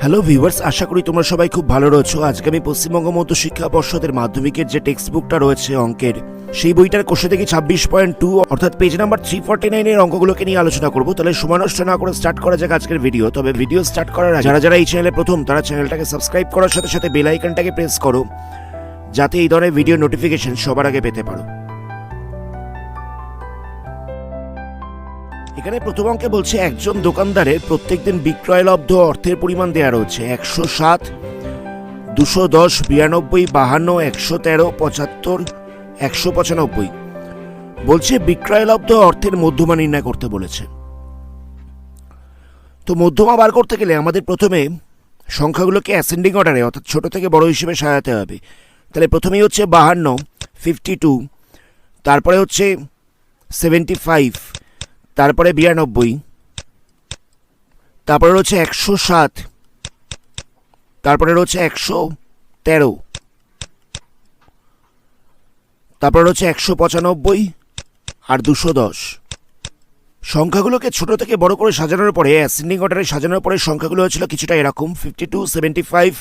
Hello viewers, আশা করি তোমরা সবাই খুব ভালো রয়েছো। আজকে আমি পশ্চিমবঙ্গ মধ্য শিক্ষা পর্ষদের মাধ্যমিকের যে টেক্সট বুকটা রয়েছে অঙ্কের, সেই বইটার কোষে থেকে 26.2 অর্থাৎ পেজ নাম্বার 349 এর অঙ্কগুলোকে নিয়ে আলোচনা করবো। তাহলে সময় নষ্ট না করে স্টার্ট করা যাক আজকের ভিডিও। তবে ভিডিও স্টার্ট করার আগে যারা এই চ্যানেলে প্রথম, তারা চ্যানেলটাকে সাবস্ক্রাইব করার সাথে সাথে বেল আইকনটাকে প্রেস করো, যাতে এই ধরনের ভিডিও নোটিফিকেশন সবার আগে পেতে পারো। এখানে প্রথম অঙ্কে বলছে একজন দোকানদারের প্রত্যেকদিন বিক্রয়লব্ধ অর্থের পরিমাণ দেওয়া রয়েছে 107, 210, 92, 52, 113, 75, 195। বলছে বিক্রয়লব্ধ অর্থের মধ্যমা নির্ণয় করতে বলেছে। তো মধ্যমা বার করতে গেলে আমাদের প্রথমে সংখ্যাগুলোকে অ্যাসেন্ডিং অর্ডারে অর্থাৎ ছোট থেকে বড় হিসেবে সাজাতে হবে। তাহলে প্রথমেই হচ্ছে 52, 52, তারপরে হচ্ছে 75, তারপরে 92, তারপরে রয়েছে 107, তারপরে রয়েছে 113, তারপরে রয়েছে 195 আর 210। সংখ্যাগুলোকে ছোট থেকে বড় করে সাজানোর পরে অ্যাসেন্ডিং অর্ডারে সাজানোর পরে সংখ্যাগুলো হয়েছিল কিছুটা এরকম: 52, 75,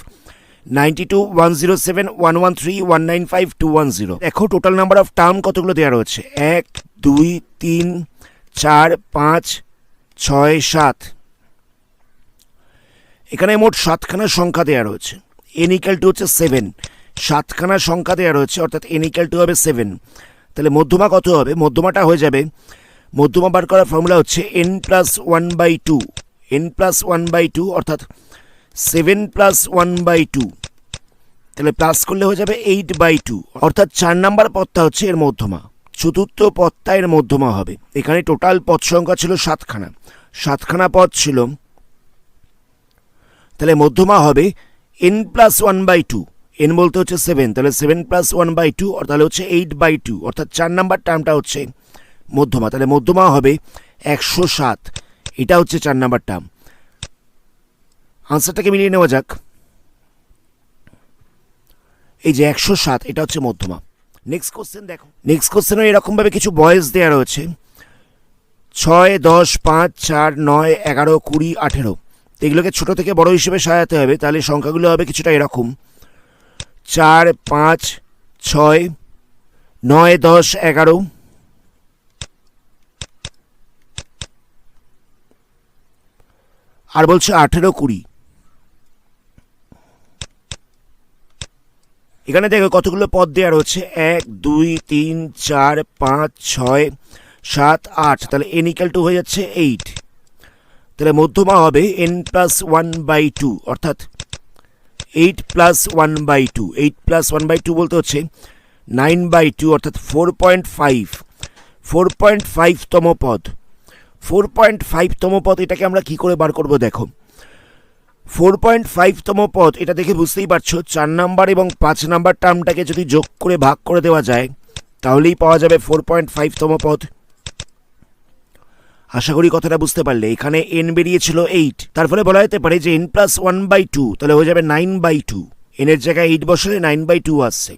92, 107, 113, 195, 210। দেখো টোটাল নাম্বার অফ টার্ম কতগুলো দেওয়া রয়েছে: 1, 2, 3, 4, 5, 6, 7। এখানে মোট 7খানা সংখ্যা দেওয়া রয়েছে। n = হচ্ছে 7, 7খানা সংখ্যা দেওয়া রয়েছে, অর্থাৎ n = হবে 7। তাহলে মধ্যমা কত হবে? মধ্যমাটা হয়ে যাবে, মধ্যমা বার করার ফর্মুলা হচ্ছে n + 1/2, n + 1/2 অর্থাৎ 7 + 1/2। তাহলে প্লাস করলে হয়ে যাবে 8/2, অর্থাৎ 4 নাম্বার পদটা হচ্ছে এর মধ্যমা। চতুর্থ পদটা এর মধ্যমা হবে। এখানে টোটাল পদ সংখ্যা ছিল 7খানা, 7খানা পদ ছিল। তাহলে মধ্যমা হবে n + 1/2, n বলতে হচ্ছে 7, তাহলে 7 + 1/2 তাহলে হচ্ছে 8/2, অর্থাৎ 4 নাম্বার টার্মটা হচ্ছে মধ্যমা। তাহলে মধ্যমা হবে 107, এটা হচ্ছে 4 নাম্বার টার্ম। আনসারটাকে মিলিয়ে নেওয়া যাক। এই যে 107, এটা হচ্ছে মধ্যমা। নেক্সট কোশ্চেন দেখো। নেক্সট কোশ্চেনে এরকম ভাবে কিছু বয়েস দেওয়া রয়েছে: 6, 10, 5, 4, 9, 11, 20, 18। এগুলোকে ছোট থেকে বড় হিসেবে সাজাতে হবে। তাহলে সংখ্যাগুলো হবে কিছুটা এরকম: 4, 5, 6, 9, 10, 11, আর বলছে 18, 20। এখানে দেখো কতগুলো পদ দেওয়া রয়েছে: 1, 2, 3, 4, 5, 6, 7, 8। তাহলে n = হয়ে যাচ্ছে 8। তাহলে মধ্যমা হবে n + 1/2 অর্থাৎ 8 + 1/2। 8 + 1/2 বলতে হচ্ছে 9/2 অর্থাৎ 4.5, 4.5তম পদ। 4.5তম পদ, এটাকে আমরা কি করে বার করব? দেখো 4.5তম পদ, এটা দেখে বুঝতেই পারছো 4 নাম্বার এবং 5 নাম্বার টার্মটাকে যদি যোগ করে ভাগ করে দেওয়া যায় তাহলেই পাওয়া যাবে 4.5তম পদ। আশা করি কথাটা বুঝতে পারলে। এখানে n বেরিয়েছিল 8, তার ফলে বলা যেতে পারে যে n + 1/2 তাহলে হয়ে যাবে 9/2। n এর জায়গায় 8 বসলে 9/2 আসছে।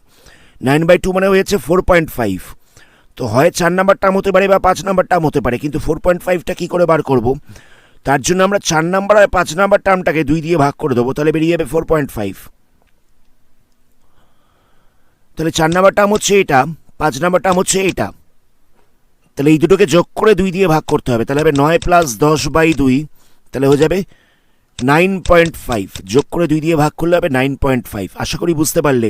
9/2 মানে হয়েছে 4.5। তো হয় 4 নাম্বার টার্ম হতে পারে বা 5 নাম্বার টার্ম হতে পারে, কিন্তু 4.5টা কি করে বার করব? তার জন্য আমরা 4 নাম্বার আর 5 নাম্বার টার্মটাকে 2 দিয়ে ভাগ করে দেবো, তাহলে বেরিয়ে যাবে 4.5। তাহলে 4 নাম্বার টার্ম হচ্ছে এটা, 5 নাম্বার টার্ম হচ্ছে এটা। তাহলে এই দুটোকে যোগ করে 2 দিয়ে ভাগ করতে হবে। তাহলে হবে 9 + 10/2, তাহলে হয়ে যাবে 9.5। যোগ করে 2 দিয়ে ভাগ করলে হবে 9.5। আশা করি বুঝতে পারলে।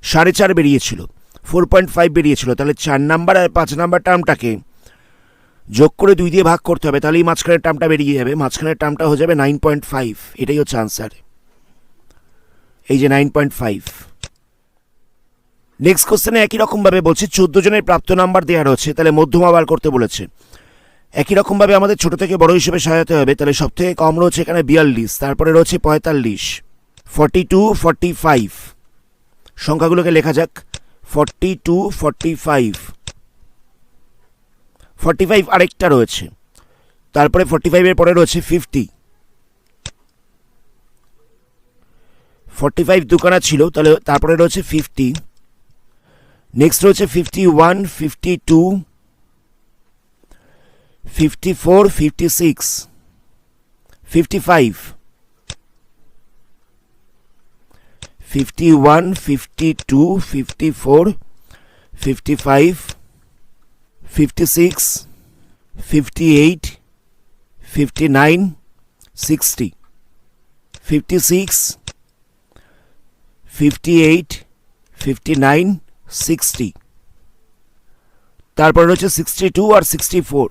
4.5 বেরিয়েছিল, 4.5 বেরিয়েছিল। তাহলে 4 নাম্বার আর 5 নাম্বার টার্মটাকে যোগ করে 2 দিয়ে ভাগ করতে হবে, তাহলে এই মাঝখানের টার্মটা বেরিয়ে যাবে। মাঝখানের টার্মটা হয়ে যাবে 9.5। এটাই হচ্ছে আনসার, এই যে 9.5। নেক্সট কোশ্চেনে একই রকমভাবে বলছে 14 জনের প্রাপ্ত নাম্বার দেওয়া রয়েছে। তাহলে মধ্যমা বার করতে বলেছে। একই রকমভাবে আমাদের ছোট থেকে বড় হিসেবে সাজাতে হবে। তাহলে সব থেকে কম রয়েছে এখানে 42, তারপরে রয়েছে 45, 42, 45। সংখ্যাগুলোকে লেখা যাক: 42, 45, 45 আরেকটা রয়েছে, তারপরে 45 এর পরে রয়েছে 50, 45 দুখানা ছিল, তাহলে তারপরে রয়েছে 50। নেক্সট রয়েছে 51, 52, 54, 56, 55, 51, 52, 54, 55, 56, 58, 59, 60, 56, 58, 59, 60, তারপর রয়েছে 62 আর 64।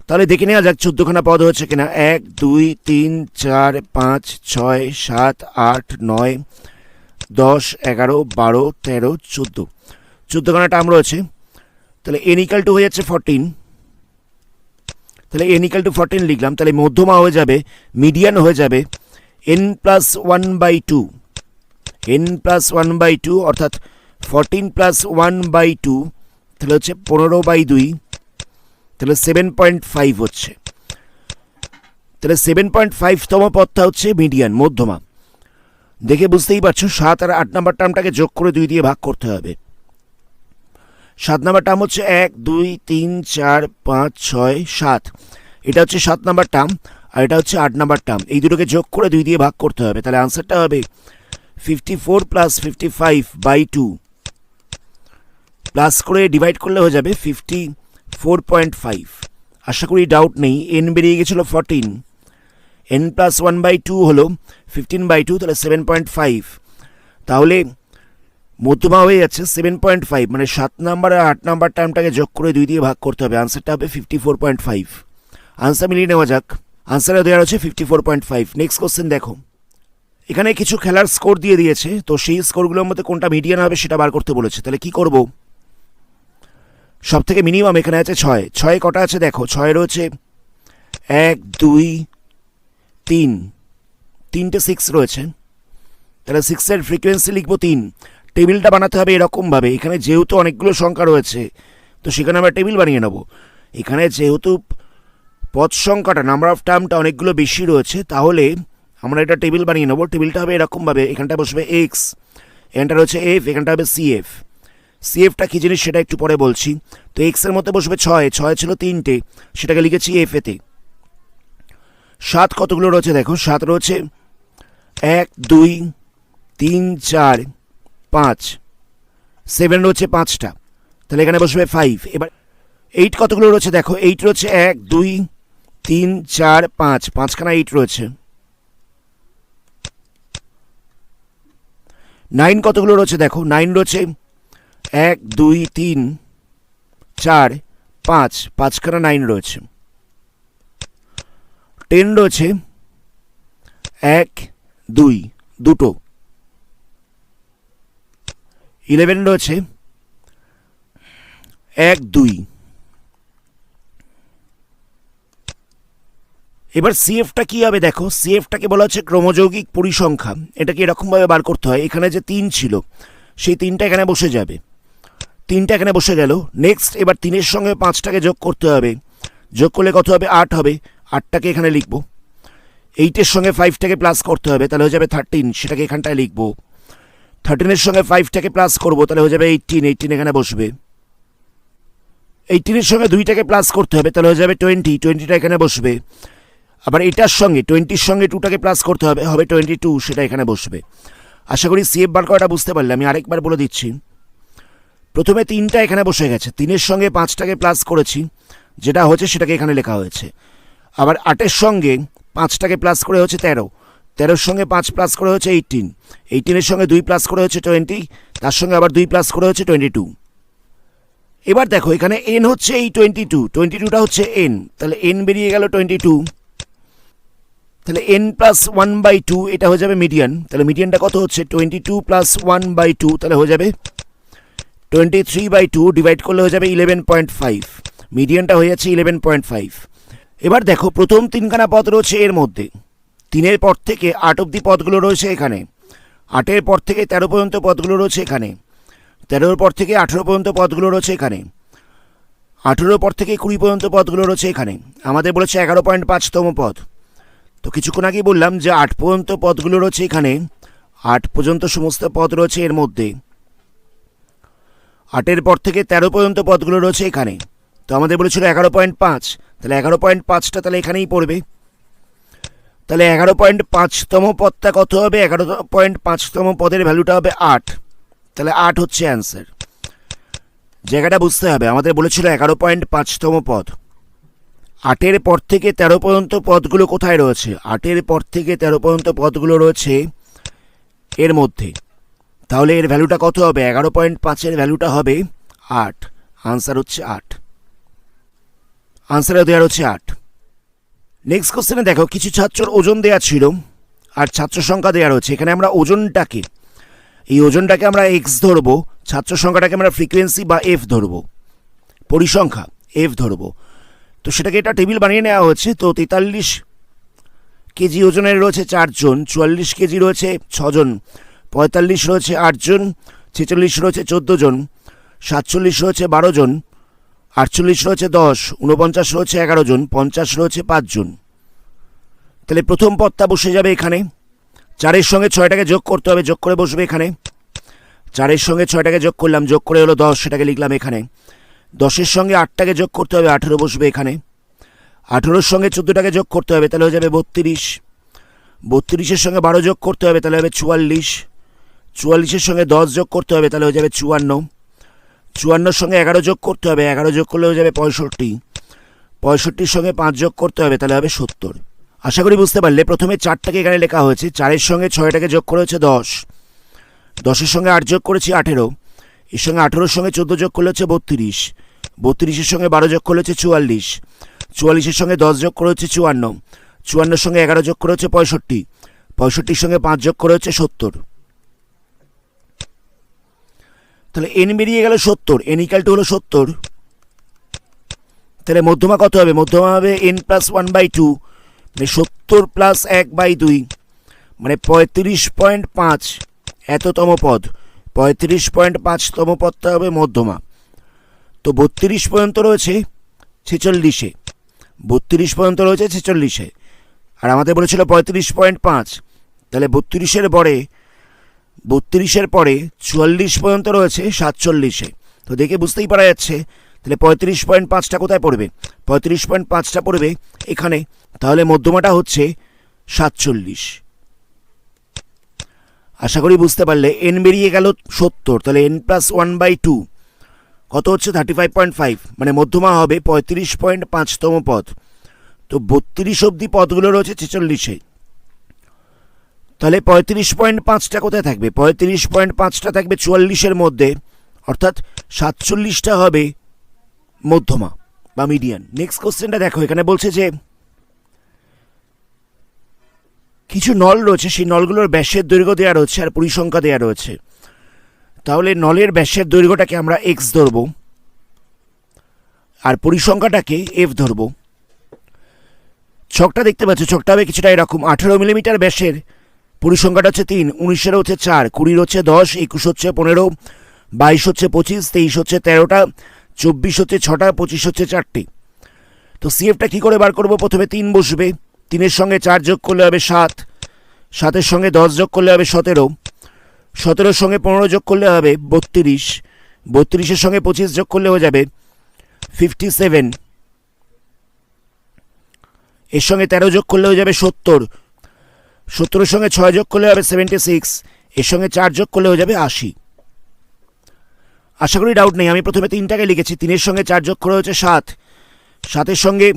তাহলে দেখে নেওয়া যাক 14খানা পদ হচ্ছে কিনা। 1, 2, 3, 4, 5, 6, 7, 8, 9, 10, 11, 12, 13, 14, 14খানা টার্ম রয়েছে। তাহলে n ইকাল টু হয়ে যাচ্ছে 14। তাহলে n ইকাল টু 14 লিখলাম। তাহলে মধ্যমা হয়ে যাবে, মিডিয়ান হয়ে যাবে n প্লাস 1/2, n প্লাস 1/2 অর্থাৎ 14 প্লাস 1/2 তাহলে হচ্ছে 15/2, তাহলে 7.5 হচ্ছে। তাহলে 7.5তম পদটা হচ্ছে মিডিয়ান, মধ্যমা। দেখে বুঝতেই পারছো 7 আর 8 নাম্বার টার্মটাকে যোগ করে 2 দিয়ে ভাগ করতে হবে। 7 নাম্বার টার্ম হচ্ছে 1, 2, 3, 4, 5, 6, 7, এটা হচ্ছে 7 নাম্বার টার্ম আর এটা হচ্ছে 8 নাম্বার টার্ম। এই দুটোকে যোগ করে 2 দিয়ে ভাগ করতে হবে। তাহলে আনসারটা হবে 54 প্লাস 55/2, প্লাস করে ডিভাইড করলে হয়ে যাবে 54.5। আশা করি ডাউট নেই। n বেরিয়ে গেছিল 14, n প্লাস 1/2 হলো 15/2, তাহলে 7.5। তাহলে মধ্যমা হয়ে যাচ্ছে 7.5, মানে 7 নাম্বার আর 8 নাম্বার টার্মটাকে যোগ করে 2 দিয়ে ভাগ করতে হবে। আনসারটা হবে 54.5। আনসার মিলিয়ে নেওয়া যাক। আনসারে দেওয়া হচ্ছে 54.5। নেক্সট কোশ্চেন দেখো। এখানে কিছু খেলার স্কোর দিয়ে দিয়েছে, তো সেই স্কোরগুলোর মধ্যে কোনটা মিডিয়ান হবে সেটা বার করতে বলেছে। তাহলে কি করব? সব থেকে মিনিমাম এখানে আছে 6। 6 কটা আছে দেখো। 6 রয়েছে 1, 2, 3, 3টে 6 রয়েছে। তাহলে 6-এর ফ্রিকোয়েন্সি লিখবো 3। টেবিলটা বানাতে হবে এরকমভাবে। এখানে যেহেতু অনেকগুলো সংখ্যা রয়েছে তো সেখানে আমরা টেবিল বানিয়ে নেব। এখানে যেহেতু পদ সংখ্যাটা, নাম্বার অফ টার্মটা অনেকগুলো বেশি রয়েছে, তাহলে আমরা এটা টেবিল বানিয়ে নেব। টেবিলটা হবে এরকমভাবে। এখানটা বসবে এক্স, এখানটা রয়েছে এফ, এখানটা হবে সিএফ। সিএফটা কী জিনিস সেটা একটু পরে বলছি। তো এক্সের মধ্যে বসবে 6, 6 ছিল 3টে, সেটাকে লিখেছি এফ এতে। 7 কতগুলো রয়েছে দেখো। 7 রয়েছে 1, 2, 3, 4, 5, 7 রয়েছে 5টা, তাহলে এখানে বসবে 5। এবার 8 কতগুলো রয়েছে দেখো। 8 রয়েছে 1, 2, 3, 4, 5, 5খানা 8 রয়েছে। 9 কতগুলো রয়েছে দেখো। 9 রয়েছে 1, 2, 3, 4, 5, 5খানা 9 রয়েছে। 10 রয়েছে 1, 2, দুটো। 11 রয়েছে 1, 2। এবার সিএফটা কি হবে দেখো। সিএফটাকে বলা হচ্ছে ক্রমযৌগিক পরিসংখ্যা। এটাকে এরকমভাবে বার করতে হয়। এখানে যে 3 ছিল সেই 3টা এখানে বসে যাবে। 3টা এখানে বসে গেল। নেক্সট এবার 3-এর সঙ্গে 5টাকে যোগ করতে হবে। যোগ করলে কত হবে? 8 হবে। 8টাকে এখানে লিখব। 8-এর সঙ্গে 5টাকে প্লাস করতে হবে, তাহলে হয়ে যাবে 13, সেটাকে এখানটায় লিখব। 13-এর সঙ্গে 5টাকে প্লাস করব, তাহলে হয়ে যাবে 18, 18 এখানে বসবে। 18-এর সঙ্গে 2টাকে প্লাস করতে হবে, তাহলে হয়ে যাবে 20, 20টা এখানে বসবে। আবার এটার সঙ্গে 20-র সঙ্গে 2টাকে প্লাস করতে হবে, হবে 22, সেটা এখানে বসবে। আশা করি সিএফ বার করাটা বুঝতে পারলে। আমি আরেকবার বলে দিচ্ছি। প্রথমে 3টা এখানে বসে গেছে, 3-এর সঙ্গে 5টাকে প্লাস করেছি, যেটা হচ্ছে সেটাকে এখানে লেখা হয়েছে। আবার 8-এর সঙ্গে 5টাকে প্লাস করে হচ্ছে 13, 13-এর সঙ্গে 5 প্লাস করে হচ্ছে 18, 18-এর সঙ্গে 2 প্লাস করে হচ্ছে 20, তার সঙ্গে আবার 2 প্লাস করে হচ্ছে 22। এবার দেখো এখানে এন হচ্ছে এই 22টা হচ্ছে এন, তাহলে এন বেরিয়ে গেল 22। তাহলে n প্লাস 1/2 এটা হয়ে যাবে মিডিয়ান। তাহলে মিডিয়ানটা কত হচ্ছে? 22 প্লাস 1/2, তাহলে হয়ে যাবে 23/2, ডিভাইড করলে হয়ে যাবে 11.5। মিডিয়ানটা হয়ে যাচ্ছে 11.5। এবার দেখো প্রথম 3খানা পদ রয়েছে এর মধ্যে। 3-এর পর থেকে 8 অব্দি পদগুলো রয়েছে এখানে। 8-এর পর থেকে 13 পর্যন্ত পদগুলো রয়েছে এখানে। 13-এর পর থেকে 18 পর্যন্ত পদগুলো রয়েছে এখানে। 18-এর পর থেকে 20 পর্যন্ত পদগুলো রয়েছে এখানে। আমাদের বলেছে 11.5তম পদ। তো কিছুক্ষণ আগেই বললাম যে 8 পর্যন্ত পদগুলো রয়েছে এখানে। 8 পর্যন্ত সমস্ত পদ রয়েছে এর মধ্যে। 8-এর পর থেকে 13 পর্যন্ত পদগুলো রয়েছে এখানে। তো আমাদের বলেছিল 11.5, তাহলে 11.5টা তাহলে এখানেই পড়বে। তাহলে 11.5তম পদটা কত হবে? 11.5তম পদের ভ্যালুটা হবে 8। তাহলে 8 হচ্ছে অ্যান্সার। জায়গাটা বুঝতে হবে, আমাদের বলেছিল 11.5তম পদ। 8-এর পর থেকে 13 পর্যন্ত পদগুলো কোথায় রয়েছে? 8-এর পর থেকে 13 পর্যন্ত পদগুলো রয়েছে এর মধ্যে। তাহলে এর ভ্যালুটা কত হবে? 11.5-এর ভ্যালুটা হবে 8। আনসার হচ্ছে 8। আনসারে দেওয়ার হচ্ছে 8। নেক্সট কোশ্চেনে দেখো, কিছু ছাত্রর ওজন দেওয়া ছিল আর ছাত্র সংখ্যা দেওয়া রয়েছে। এখানে আমরা ওজনটাকে, এই ওজনটাকে আমরা এক্স ধরবো, ছাত্র সংখ্যাটাকে আমরা ফ্রিকোয়েন্সি বা এফ ধরবো, পরিসংখ্যা এফ ধরবো। তো সেটাকে এটা টেবিল বানিয়ে নেওয়া হয়েছে। তো 43 কেজি ওজনের রয়েছে 4 জন, 44 কেজি রয়েছে 6 জন, 45 রয়েছে 8 জন, 46 রয়েছে 14 জন, 47 রয়েছে 12 জন, 48 রয়েছে 10, 49 রয়েছে 11 জন, 50 রয়েছে 5 জন। তাহলে প্রথম পদটা বসে যাবে এখানে। 4-এর সঙ্গে 6টাকে যোগ করতে হবে, যোগ করে বসবে এখানে। 4-এর সঙ্গে 6টাকে যোগ করলাম, যোগ করে হলো 10, সেটাকে লিখলাম এখানে। 10-এর সঙ্গে 8টাকে যোগ করতে হবে, 18 বসবে এখানে। 18-র সঙ্গে 14টাকে যোগ করতে হবে, তাহলে হয়ে যাবে 32। 32-এর সঙ্গে 12 যোগ করতে হবে, তাহলে হবে 44। 44-এর সঙ্গে 10 যোগ করতে হবে, তাহলে হয়ে যাবে 54। 54-এর সঙ্গে 11 যোগ করতে হবে, 11 যোগ করলে হয়ে যাবে 65। 65-এর সঙ্গে 5 যোগ করতে হবে, তাহলে হবে 70। আশা করি বুঝতে পারলে। প্রথমে 4টাকে এখানে লেখা হয়েছে, 4-এর সঙ্গে 6টাকে যোগ করে হচ্ছে 10, 10-এর সঙ্গে 8 যোগ করেছি 18, এর সঙ্গে 18-এর সঙ্গে 14 যোগ করলে হচ্ছে 32, 32-এর সঙ্গে 12 যোগ করলে হচ্ছে 44, 44-এর সঙ্গে 10 যোগ করে হচ্ছে 54, 54-এর সঙ্গে 11 যোগ করে হচ্ছে 65, 65-এর সঙ্গে 5 যোগ করে হচ্ছে 70। তাহলে এন বেরিয়ে গেল 70, এন ইকাল টু হলো 70। তাহলে মধ্যমা কত হবে? মধ্যমা হবে এন প্লাস 1/2, মানে 70 প্লাস 1/2, মানে 35.5 এততম পদ। 35.5তম পদটা হবে মধ্যমা। তো 32 পর্যন্ত রয়েছে 46-এ, 32 পর্যন্ত রয়েছে 46-এ, আর আমাদের বলেছিল 35.5। তাহলে 32-এর পরে 44 পর্যন্ত রয়েছে 47-এ। তো দেখে বুঝতেই পারা যাচ্ছে তাহলে 35.5টা কোথায় পড়বে? 35.5টা পড়বে এখানে। তাহলে মধ্যমাটা হচ্ছে 47। আশা করি বুঝতে পারলে। এন বেরিয়ে গেল 70, তাহলে এন প্লাস 1/2 কত হচ্ছে? 35.5, মানে মধ্যমা হবে 35.5তম পদ। তো 32 অবধি পদগুলো রয়েছে 46-এ। তাহলে 35.5টা কোথায় থাকবে? 35.5টা থাকবে 44-এর মধ্যে, অর্থাৎ 47টা হবে মধ্যমা বা মিডিয়ান। নেক্সট কোশ্চেনটা দেখো, এখানে বলছে যে কিছু নল রয়েছে, সেই নলগুলোর ব্যাসের দৈর্ঘ্য দেওয়া রয়েছে আর পরিসংখ্যা দেওয়া রয়েছে। তাহলে নলের ব্যাসের দৈর্ঘ্যটাকে আমরা এক্স ধরব আর পরিসংখ্যাটাকে এফ ধরব। ছকটা দেখতে পাচ্ছ, ছকটা হবে কিছুটা এরকম। 18 মিলিমিটার ব্যাসের পরিসংখ্যাটা হচ্ছে 3, 19-এর হচ্ছে 4, 20-এর হচ্ছে 10, 21 হচ্ছে 15, 22 হচ্ছে 25, 23 হচ্ছে 13টা, 24 হচ্ছে 6টা, 25 হচ্ছে 4টে। তো সিএফটা কী করে বার করবো? প্রথমে 3 বসবে, 3-এর সঙ্গে 4 যোগ করলে হবে 7, 7-এর সঙ্গে 10 যোগ করলে হবে 17, 17-এর সঙ্গে 15 যোগ করলে হবে 32, 32-এর সঙ্গে 25 যোগ করলে হয়ে যাবে 57, এর সঙ্গে 13 যোগ করলে হয়ে যাবে 70, 70-এর সঙ্গে 6 যোগ করলে হবে 76, এর সঙ্গে 4 যোগ করলে হয়ে যাবে 80। আশা করি ডাউট নেই। আমি প্রথমে 3টাকে লিখেছি, 3-এর সঙ্গে 4 যোগ করে হচ্ছে 7, 7-এর সঙ্গে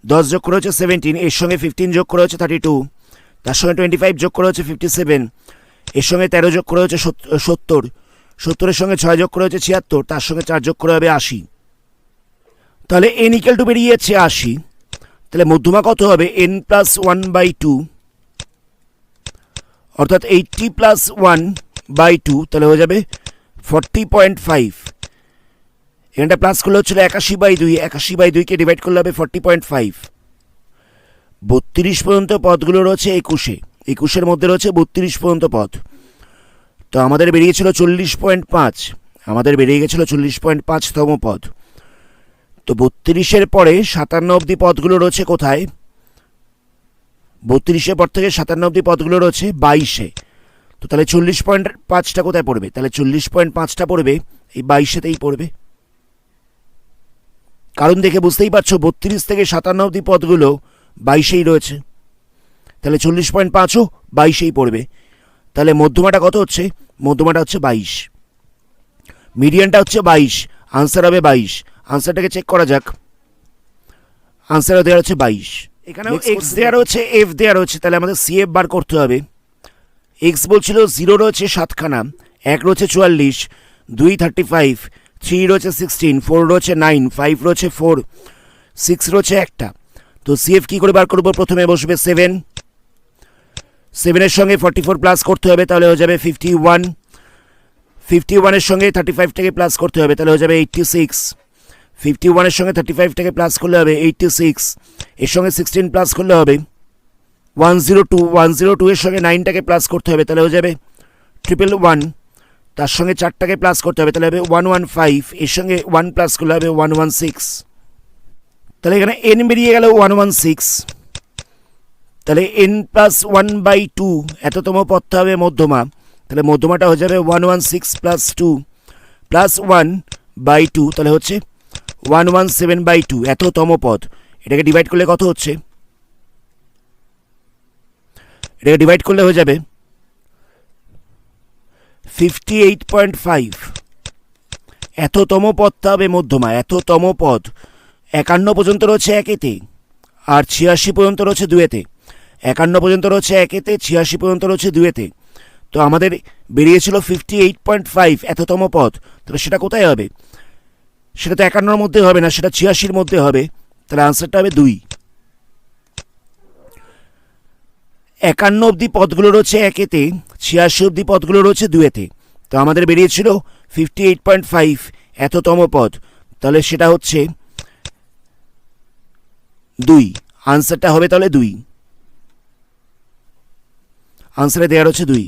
10 যোগ করে হচ্ছে 17, এর সঙ্গে 15 যোগ করে হচ্ছে 32, তার সঙ্গে 25 যোগ করে হচ্ছে 57, এর সঙ্গে 13 যোগ করে হচ্ছে 70, 70-এর সঙ্গে 6 যোগ করে হচ্ছে 76, তার সঙ্গে 4 যোগ করে হবে 80। তাহলে এন ইকাল টু বেরিয়ে যাচ্ছে 80। তাহলে মধ্যমা কত হবে? এন প্লাস 1/2, অর্থাৎ 80 প্লাস 1/2, তাহলে হয়ে যাবে 40.5। এখানটা প্লাস করলে হচ্ছিল 81/2, 81/2কে ডিভাইড করলে হবে 40.5। 32 পর্যন্ত পদগুলো রয়েছে 21-এ, 21-এর মধ্যে রয়েছে 32 পর্যন্ত পদ। তো আমাদের বেরিয়েছিল 40.5, আমাদের বেরিয়ে গেছিল 40.5তম পদ। তো 32-এর পরে 57 অবধি পদগুলো রয়েছে কোথায়? 32-এর পর থেকে 57 অবধি পদগুলো রয়েছে 22-এ। তো তাহলে 40.5টা কোথায় পড়বে? তাহলে 40.5টা পড়বে এই 22-এতেই পড়বে। কারণ দেখে বুঝতেই পারছো 32 থেকে 57 অবধি পদগুলো 22-এই রয়েছে। তাহলে 40.5ও 22এই পড়বে। তাহলে মধ্যমাটা কত হচ্ছে? মধ্যমাটা হচ্ছে 22, মিডিয়ানটা হচ্ছে 22, আনসার হবে 22। আনসারটাকে চেক করা যাক। আনসার দেওয়া হচ্ছে 22। এখানেও এক্স দেওয়া রয়েছে, এফ দেওয়া রয়েছে, তাহলে আমাদের সিএফ বার করতে হবে। এক্স বলছিল 0 রয়েছে 7খানা, 1 রয়েছে 44, 2 35, 3 রয়েছে 16, 4 রয়েছে 9, 5 রয়েছে 4, 6 রয়েছে একটা। তো সিএফ কী করে বার করবো? প্রথমে বসবে 7, 7-এর সঙ্গে 44 প্লাস করতে হবে, তাহলে হয়ে যাবে 51, 51-এর সঙ্গে 35টাকে প্লাস করতে হবে, তাহলে হয়ে যাবে 86, 51-এর সঙ্গে 35টাকে প্লাস করলে হবে 86, এর সঙ্গে 16 প্লাস করলে হবে 102, 102-এর সঙ্গে 9টাকে প্লাস করতে হবে, তাহলে হয়ে যাবে 111, তার সঙ্গে 4টাকে প্লাস করতে হবে, তাহলে হবে 115, এর সঙ্গে 1 প্লাস করলে হবে 116। তাহলে এখানে এন বেরিয়ে গেল 116, তাহলে n প্লাস 1/2 এততম পদটা হবে মধ্যমা, তাহলে মধ্যমাটা হয়ে যাবে 116 প্লাস 2 প্লাস 1/2, তাহলে হচ্ছে 117/2 এততম পদ। এটাকে ডিভাইড করলে কত হচ্ছে? এটাকে ডিভাইড করলে হয়ে যাবে 58.5। এততম পদটা হবে মধ্যমা, এততম পদ 51 পর্যন্ত রয়েছে 1-এতে, আর 86 পর্যন্ত রয়েছে 2-এতে। 51 পর্যন্ত রয়েছে 1-এতে, 86 পর্যন্ত রয়েছে 2-এতে। তো আমাদের বেরিয়েছিল 58.5 এততম পদ। তাহলে সেটা কোথায় হবে? সেটা তো 51-র মধ্যে হবে না, সেটা 86-র মধ্যে হবে। তাহলে আনসারটা হবে 2। 51 অবধি পদগুলো রয়েছে 1-এতে, 86 অবধি পদগুলো রয়েছে 2-এতে। তো আমাদের বেরিয়েছিল 58.5 এততম পদ, তাহলে সেটা হচ্ছে 2। আনসারটা হবে তাহলে 2। আনসারে দেওয়া রয়েছে 2।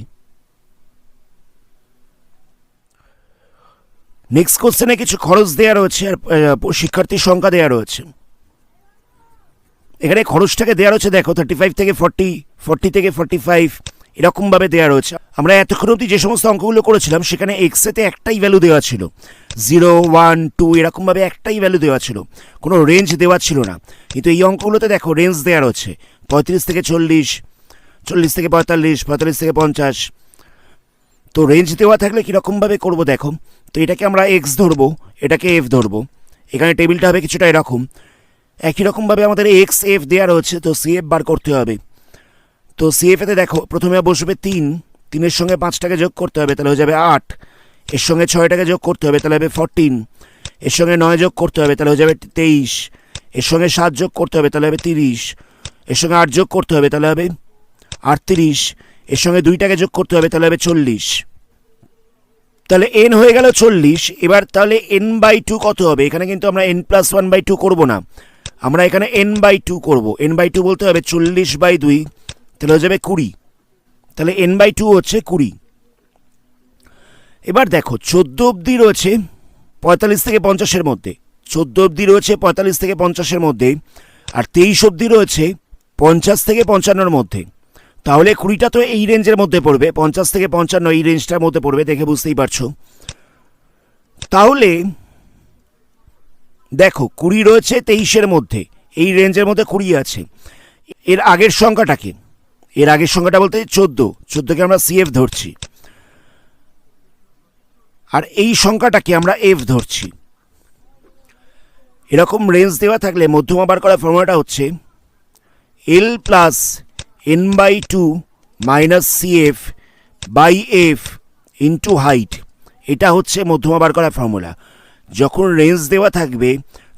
নেক্সট কোশ্চেনে কিছু খরচ দেওয়া রয়েছে আর শিক্ষার্থীর সংখ্যা দেওয়া রয়েছে। এখানে খরচটাকে দেওয়া রয়েছে, দেখো 35 থেকে 40, 40 থেকে 45 এরকমভাবে দেওয়া রয়েছে। আমরা এতক্ষণ অবধি যে সমস্ত অঙ্কগুলো করেছিলাম সেখানে এক্সেতে একটাই ভ্যালু দেওয়া ছিল, 0, 1, 2 এরকমভাবে একটাই ভ্যালু দেওয়া ছিল, কোনো রেঞ্জ দেওয়া ছিল না। কিন্তু এই অঙ্কগুলোতে দেখো রেঞ্জ দেওয়া রয়েছে 35 থেকে 40, 40 থেকে 45, 45 থেকে 50। তো রেঞ্জ দেওয়া থাকলে কীরকমভাবে করবো দেখো। তো এটাকে আমরা এক্স ধরবো, এটাকে এফ ধরবো। এখানে টেবিলটা হবে কিছুটা এরকম। একই রকমভাবে আমাদের এক্স এফ দেওয়া রয়েছে, তো সিএফ বার করতে হবে। তো সিএফেতে দেখো প্রথমে বসবে 3, 3-এর সঙ্গে 5টাকে যোগ করতে হবে, তাহলে হয়ে যাবে 8, এর সঙ্গে 6টাকে যোগ করতে হবে, তাহলে হবে 14, এর সঙ্গে 9 যোগ করতে হবে, তাহলে হয়ে যাবে 23, এর সঙ্গে 7 যোগ করতে হবে, তাহলে হবে 30, এর সঙ্গে 8 যোগ করতে হবে, তাহলে হবে 38, এর সঙ্গে 2টাকে যোগ করতে হবে, তাহলে হবে 40। তাহলে n হয়ে গেল 40। এবার তাহলে n/2 কত হবে? এখানে কিন্তু আমরা n প্লাস 1/2 করবো না, আমরা এখানে n/2 করবো। n/2 বলতে হবে 40/2, তাহলে হয়ে যাবে 20। তাহলে n/2 হচ্ছে 20। এবার দেখো 14 অবধি রয়েছে 45 থেকে 50-এর মধ্যে, 14 অবধি রয়েছে 45 থেকে 50-এর মধ্যে, আর 23 অবধি রয়েছে 50 থেকে 55-এর মধ্যে। তাহলে 20টা তো এই রেঞ্জের মধ্যে পড়বে, 50 থেকে 55 এই রেঞ্জটার মধ্যে পড়বে, দেখে বুঝতেই পারছো। তাহলে দেখো 20 রয়েছে 23-এর মধ্যে, এই রেঞ্জের মধ্যে 20 আছে। এর আগের সংখ্যাটাকে, এর আগের সংখ্যাটা বলতে 14কে আমরা সিএফ ধরছি, আর এই সংখ্যাটাকে আমরা এফ ধরছি। এরকম রেঞ্জ দেওয়া থাকলে মধ্যমা বার করার ফর্মুলাটা হচ্ছে L plus n/2 minus CF by F into height. এটা হচ্ছে মধ্যমা বার করার ফর্মুলা। যখন রেঞ্জ দেওয়া থাকবে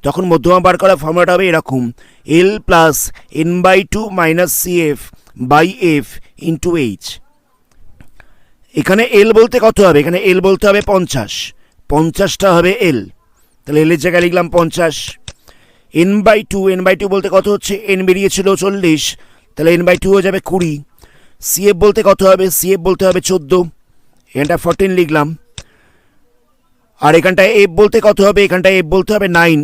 তখন মধ্যমা বার করার ফর্মুলাটা হবে এরকম, L plus n/2 minus CF by F into H. এখানে এল বলতে কত হবে? এখানে এল বলতে হবে 50, 50টা হবে এল, তাহলে এলের জায়গায় লিখলাম 50। n/2 বলতে কত হচ্ছে? n বেরিয়েছিল 40, তাহলে n/2 হয়ে যাবে 20। সিএফ বলতে কত হবে? সিএফ বলতে হবে 14, এখানটা 14 লিখলাম। আর এখানটায় এফ বলতে কত হবে? এখানটায় এফ বলতে হবে 9।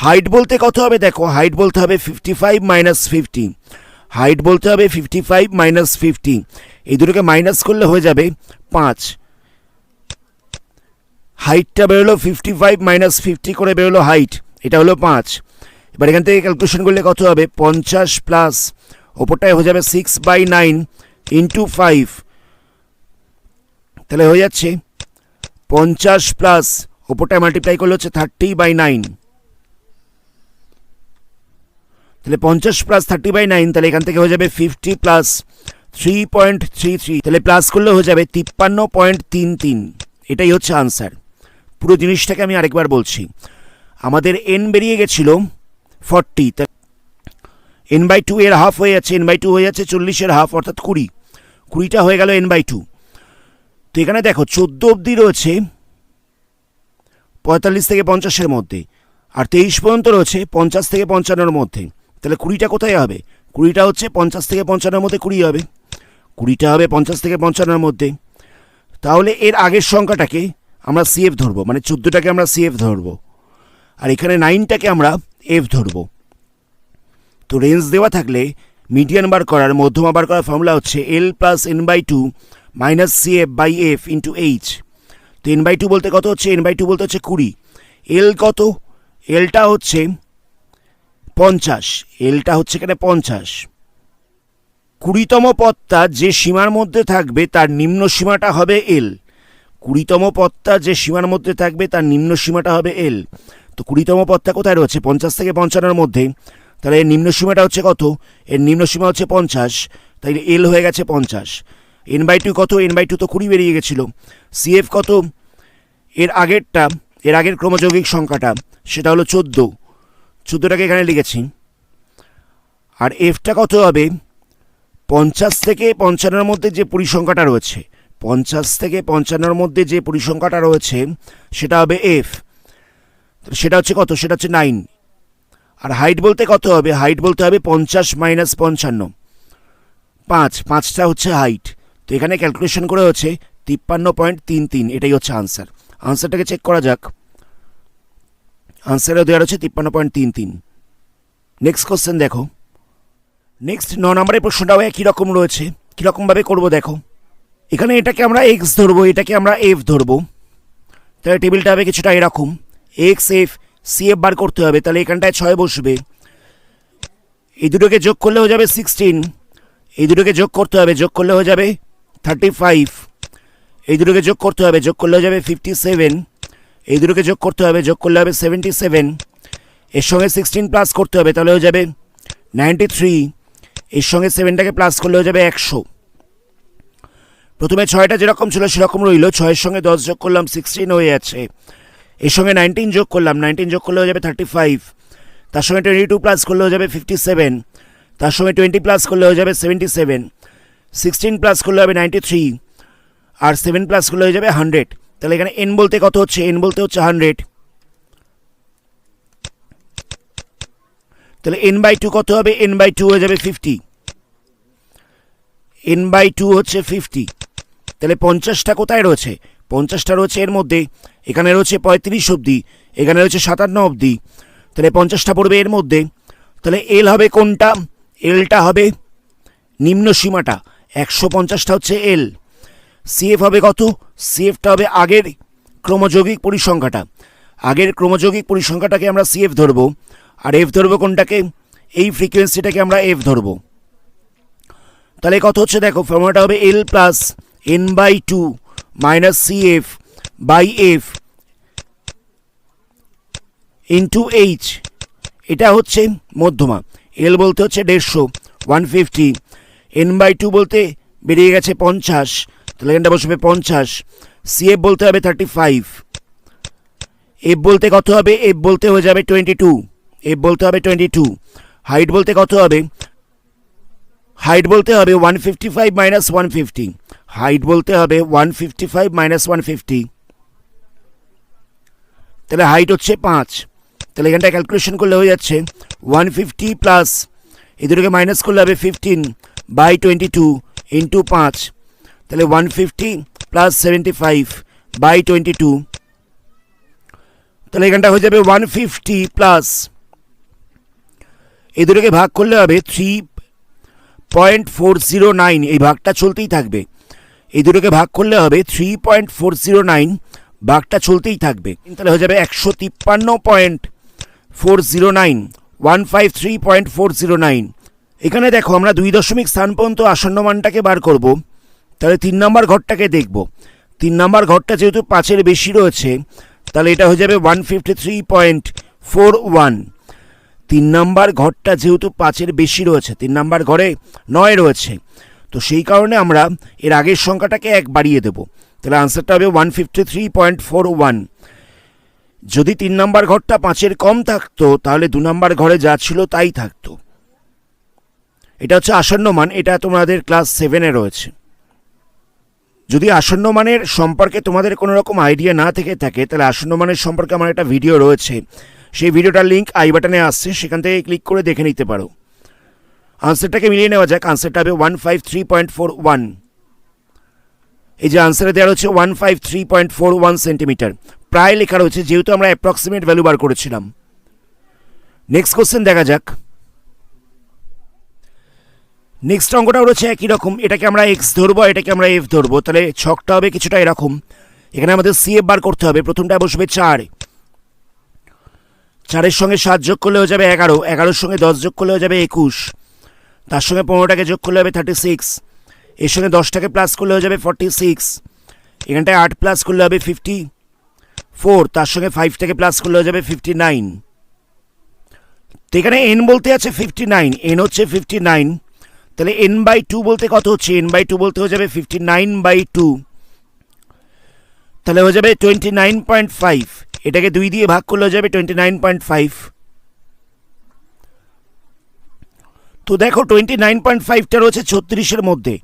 হাইট বলতে কত হবে? দেখো হাইট বলতে হবে 55 মাইনাস 50, হাইট বলতে হবে 55 মাইনাস 50, এই দুটোকে মাইনাস করলে হয়ে যাবে 5। হাইটটা বেরোলো 55 মাইনাস 50 করে বেরোলো হাইট, এটা হলো 5। এবার এখান থেকে ক্যালকুলেশন করলে কত হবে? 50 প্লাস ওপরটায় হয়ে যাবে 6/9 ইন্টু 5, তাহলে হয়ে যাচ্ছে 50 প্লাস ওপরটায় মাল্টিপ্লাই করলে হচ্ছে 30/9, তাহলে 50 প্লাস 30/9, তাহলে এখান থেকে হয়ে যাবে 50 প্লাস 3.33, তাহলে প্লাস করলে হয়ে যাবে 53.33। এটাই হচ্ছে আনসার। পুরো জিনিসটাকে আমি আরেকবার বলছি। আমাদের n বেরিয়ে গেছিল 40, n/2 এর হাফ হয়ে যাচ্ছে, n/2 হয়ে যাচ্ছে 40-এর হাফ অর্থাৎ 20টা হয়ে গেল n/2। তো এখানে দেখো 14 অবধি রয়েছে 45 থেকে 50-এর মধ্যে, আর 23 পর্যন্ত রয়েছে 50 থেকে 55-এর মধ্যে। তাহলে 20টা কোথায় হবে? 20টা হচ্ছে 50 থেকে 55-এর মধ্যে 20 হবে, 20টা হবে 50 থেকে 55-এর মধ্যে। তাহলে এর আগের সংখ্যাটাকে আমরা CF ধরবো, মানে 14টাকে আমরা CF ধরবো, আর এখানে 9টাকে আমরা F ধরবো। তো রেঞ্জ দেওয়া থাকলে মিডিয়ান বার করার, মধ্যমা বার করার ফর্মুলা হচ্ছে L plus n/2 minus CF/F into H। তো n/2 বলতে কত হচ্ছে? n/2 বলতে হচ্ছে 20। L কত? Lটা হচ্ছে 50, Lটা হচ্ছে এখানে 50। 20তম পদটা যে সীমার মধ্যে থাকবে তার নিম্ন সীমাটা হবে L। 20তম পদটা যে সীমার মধ্যে থাকবে তার নিম্ন সীমাটা হবে L। তো 20তম পদটা কোথায় রয়েছে? 50 থেকে 55-এর মধ্যে, তাহলে এর নিম্ন সীমাটা হচ্ছে কত? এর নিম্ন সীমা হচ্ছে 50, তাই L হয়ে গেছে 50। n/2 কত? n/2 তো 20 বেরিয়ে গেছিল। CF কত? এর আগের ক্রমযৌগিক সংখ্যাটা সেটা হলো 14টাকে এখানে লিখেছি। আর Fটা কত হবে? 50 থেকে 55-এর মধ্যে যে পরিসংখ্যাটা রয়েছে, 50 থেকে 55-এর মধ্যে যে পরিসংখ্যাটা রয়েছে সেটা হবে F। সেটা হচ্ছে কত? সেটা হচ্ছে 9। আর হাইট বলতে কত হবে? হাইট বলতে হবে 50 মাইনাস 55, 5টা হচ্ছে হাইট। তো এখানে ক্যালকুলেশন করে হচ্ছে 53.33। এটাই হচ্ছে আনসার। আনসারটাকে চেক করা যাক। আনসারে দেওয়া হচ্ছে 53.33। নেক্সট কোশ্চেন দেখো। নেক্সট 9 নম্বরের প্রশ্নটাও একই রকম রয়েছে। কীরকমভাবে করবো দেখো। এখানে এটাকে আমরা X ধরবো, এটাকে আমরা F ধরবো। তাহলে টেবিলটা হবে কিছুটা এরকম, X F CF বার করতে হবে। তাহলে এখানটায় 6 বসবে, এই দুটোকে যোগ করলে হয়ে যাবে 16, এই দুটোকে যোগ করতে হবে, যোগ করলে হয়ে যাবে 35, এই দুটোকে যোগ করতে হবে, যোগ করলে হয়ে যাবে 57, এই দুটোকে যোগ করতে হবে, যোগ করলে হবে 77, এর সঙ্গে 16 প্লাস করতে হবে, তাহলে হয়ে যাবে 93, এর সঙ্গে 7টাকে প্লাস করলে হয়ে যাবে 100। প্রথমে 6টা যেরকম ছিল সেরকম রইল, 6-এর সঙ্গে 10 যোগ করলাম 16 হয়ে যাচ্ছে, এর সঙ্গে 19 যোগ করলাম, 19 যোগ করলে হয়ে যাবে 35, তার সঙ্গে 22 প্লাস করলে হয়ে যাবে 57, তার সঙ্গে 20 প্লাস করলে হয়ে যাবে 77, 16 প্লাস করলে হবে 93, আর 7 প্লাস করলে হয়ে যাবে 100। তাহলে এখানে n বলতে কত হচ্ছে? n বলতে হচ্ছে 100। তাহলে n/2 কত হবে? n/2 হয়ে যাবে 50, n/2 হচ্ছে 50। তাহলে 50টা কোথায় রয়েছে? 50টা রয়েছে এর মধ্যে, এখানে রয়েছে 35 অবধি, এখানে রয়েছে 57 অবধি, তাহলে 50টা পড়বে এর মধ্যে। তাহলে L হবে কোনটা? Lটা হবে নিম্ন সীমাটা, 150টা হচ্ছে L। CF হবে কত? CFটা হবে আগের ক্রমযৌগিক পরিসংখ্যাটা, আগের ক্রমযৌগিক পরিসংখ্যাটাকে আমরা CF ধরবো, আর F ধরবো কোনটাকে? এই ফ্রিকোয়েন্সিটাকে আমরা F ধরবো। তাহলে কত হচ্ছে দেখো, ফর্মুলাটা হবে L plus n/2 minus CF/F into H। এটা হচ্ছে মধ্যমা। L বলতে হচ্ছে 150, 150, n/2 বলতে বেরিয়ে গেছে 50, তাহলে এখানটা বসবে 50, CF বলতে হবে 35, F বলতে কত হবে? F বলতে হয়ে যাবে 22, F বলতে হবে 22, হাইট বলতে কত হবে? হাইট বলতে হবে 155 মাইনাস 150, হাইট বলতে হবে 155 মাইনাস 150, তাহলে হাইট হচ্ছে 5। তাহলে এখানটা ক্যালকুলেশন করলে হয়ে যাচ্ছে 150 প্লাস এই দুটোকে মাইনাস করলে হবে 15/22 ইন্টু 5, তাহলে 150 প্লাস 75/22, তাহলে এখানটা হয়ে যাবে 150 প্লাস এই দুটোকে ভাগ করলে হবে 3.409, এই ভাগটা চলতেই থাকবে। এই দুটোকে ভাগ করলে হবে 3.409, ভাগটা চলতেই থাকবে। তাহলে হয়ে যাবে 153.409, 153.409। এখানে দেখো আমরা 2 দশমিক স্থান পর্যন্ত আসন্ন মানটাকে বার করব। তাহলে 3 নম্বর ঘরটাকে দেখব। 3 নম্বর ঘরটা যেহেতু 5-এর বেশি রয়েছে, তাহলে এটা হয়ে যাবে 153.41। 3 নম্বর ঘরটা যেহেতু 5-এর বেশি রয়েছে, 3 নম্বর ঘরে 9 রয়েছে, তো সেই কারণে আমরা এর আগের সংখ্যাটাকে 1 বাড়িয়ে দেব। তাহলে আনসারটা হবে 153.41। যদি 3 নম্বর ঘরটা 5-এর কম থাকতো, তাহলে 2 নম্বর ঘরে যা ছিল তাই থাকতো। এটা হচ্ছে আসন্ন মান, এটা তোমাদের ক্লাস 7-এ রয়েছে। যদি আসন্ন মানের সম্পর্কে তোমাদের কোনো রকম আইডিয়া না থেকে থাকে, তাহলে আসন্ন মানের সম্পর্কে আমার একটা ভিডিও রয়েছে, সেই ভিডিওটার লিঙ্ক আই বাটনে আসছে, সেখান থেকে ক্লিক করে দেখে নিতে পারো। আনসারটাকে মিলিয়ে নেওয়া যাক। আনসারটা হবে 153.41। এই যে আনসারে দেওয়া রয়েছে 153.41 সেন্টিমিটার, প্রায় লেখা রয়েছে, যেহেতু আমরা অ্যাপ্রক্সিমেট ভ্যালু বার করেছিলাম। নেক্সট কোশ্চেন দেখা যাক। নেক্সট অঙ্কটাও রয়েছে একই রকম। এটাকে আমরা এক্স ধরবো, এটাকে আমরা এফ ধরবো। তাহলে ছকটা হবে কিছুটা এরকম। এখানে আমাদের সিএফ বার করতে হবে। প্রথমটা বসবে 4, 4-এর সঙ্গে 7 যোগ করলে হয়ে যাবে 11, 11-এর সঙ্গে 10 যোগ করলে হয়ে যাবে 21, তার সঙ্গে 15টাকে যোগ করলে হবে 36, এর সঙ্গে 10টাকে প্লাস করলে হয়ে যাবে 46, এখানটায় 8 প্লাস করলে হবে 54, তার সঙ্গে 5টাকে প্লাস করলে হয়ে যাবে 59। তো এখানে এন বলতে আছে 59, এন হচ্ছে 59। তাহলে n/2 বলতে কত হচ্ছে? n/2 বলতে হয়ে যাবে 59/2, তাহলে হয়ে যাবে 29.5। এটাকে 2 দিয়ে ভাগ করলে হয়ে যাবে 29.5। তো দেখো 29.5টা রয়েছে 36-এর মধ্যে,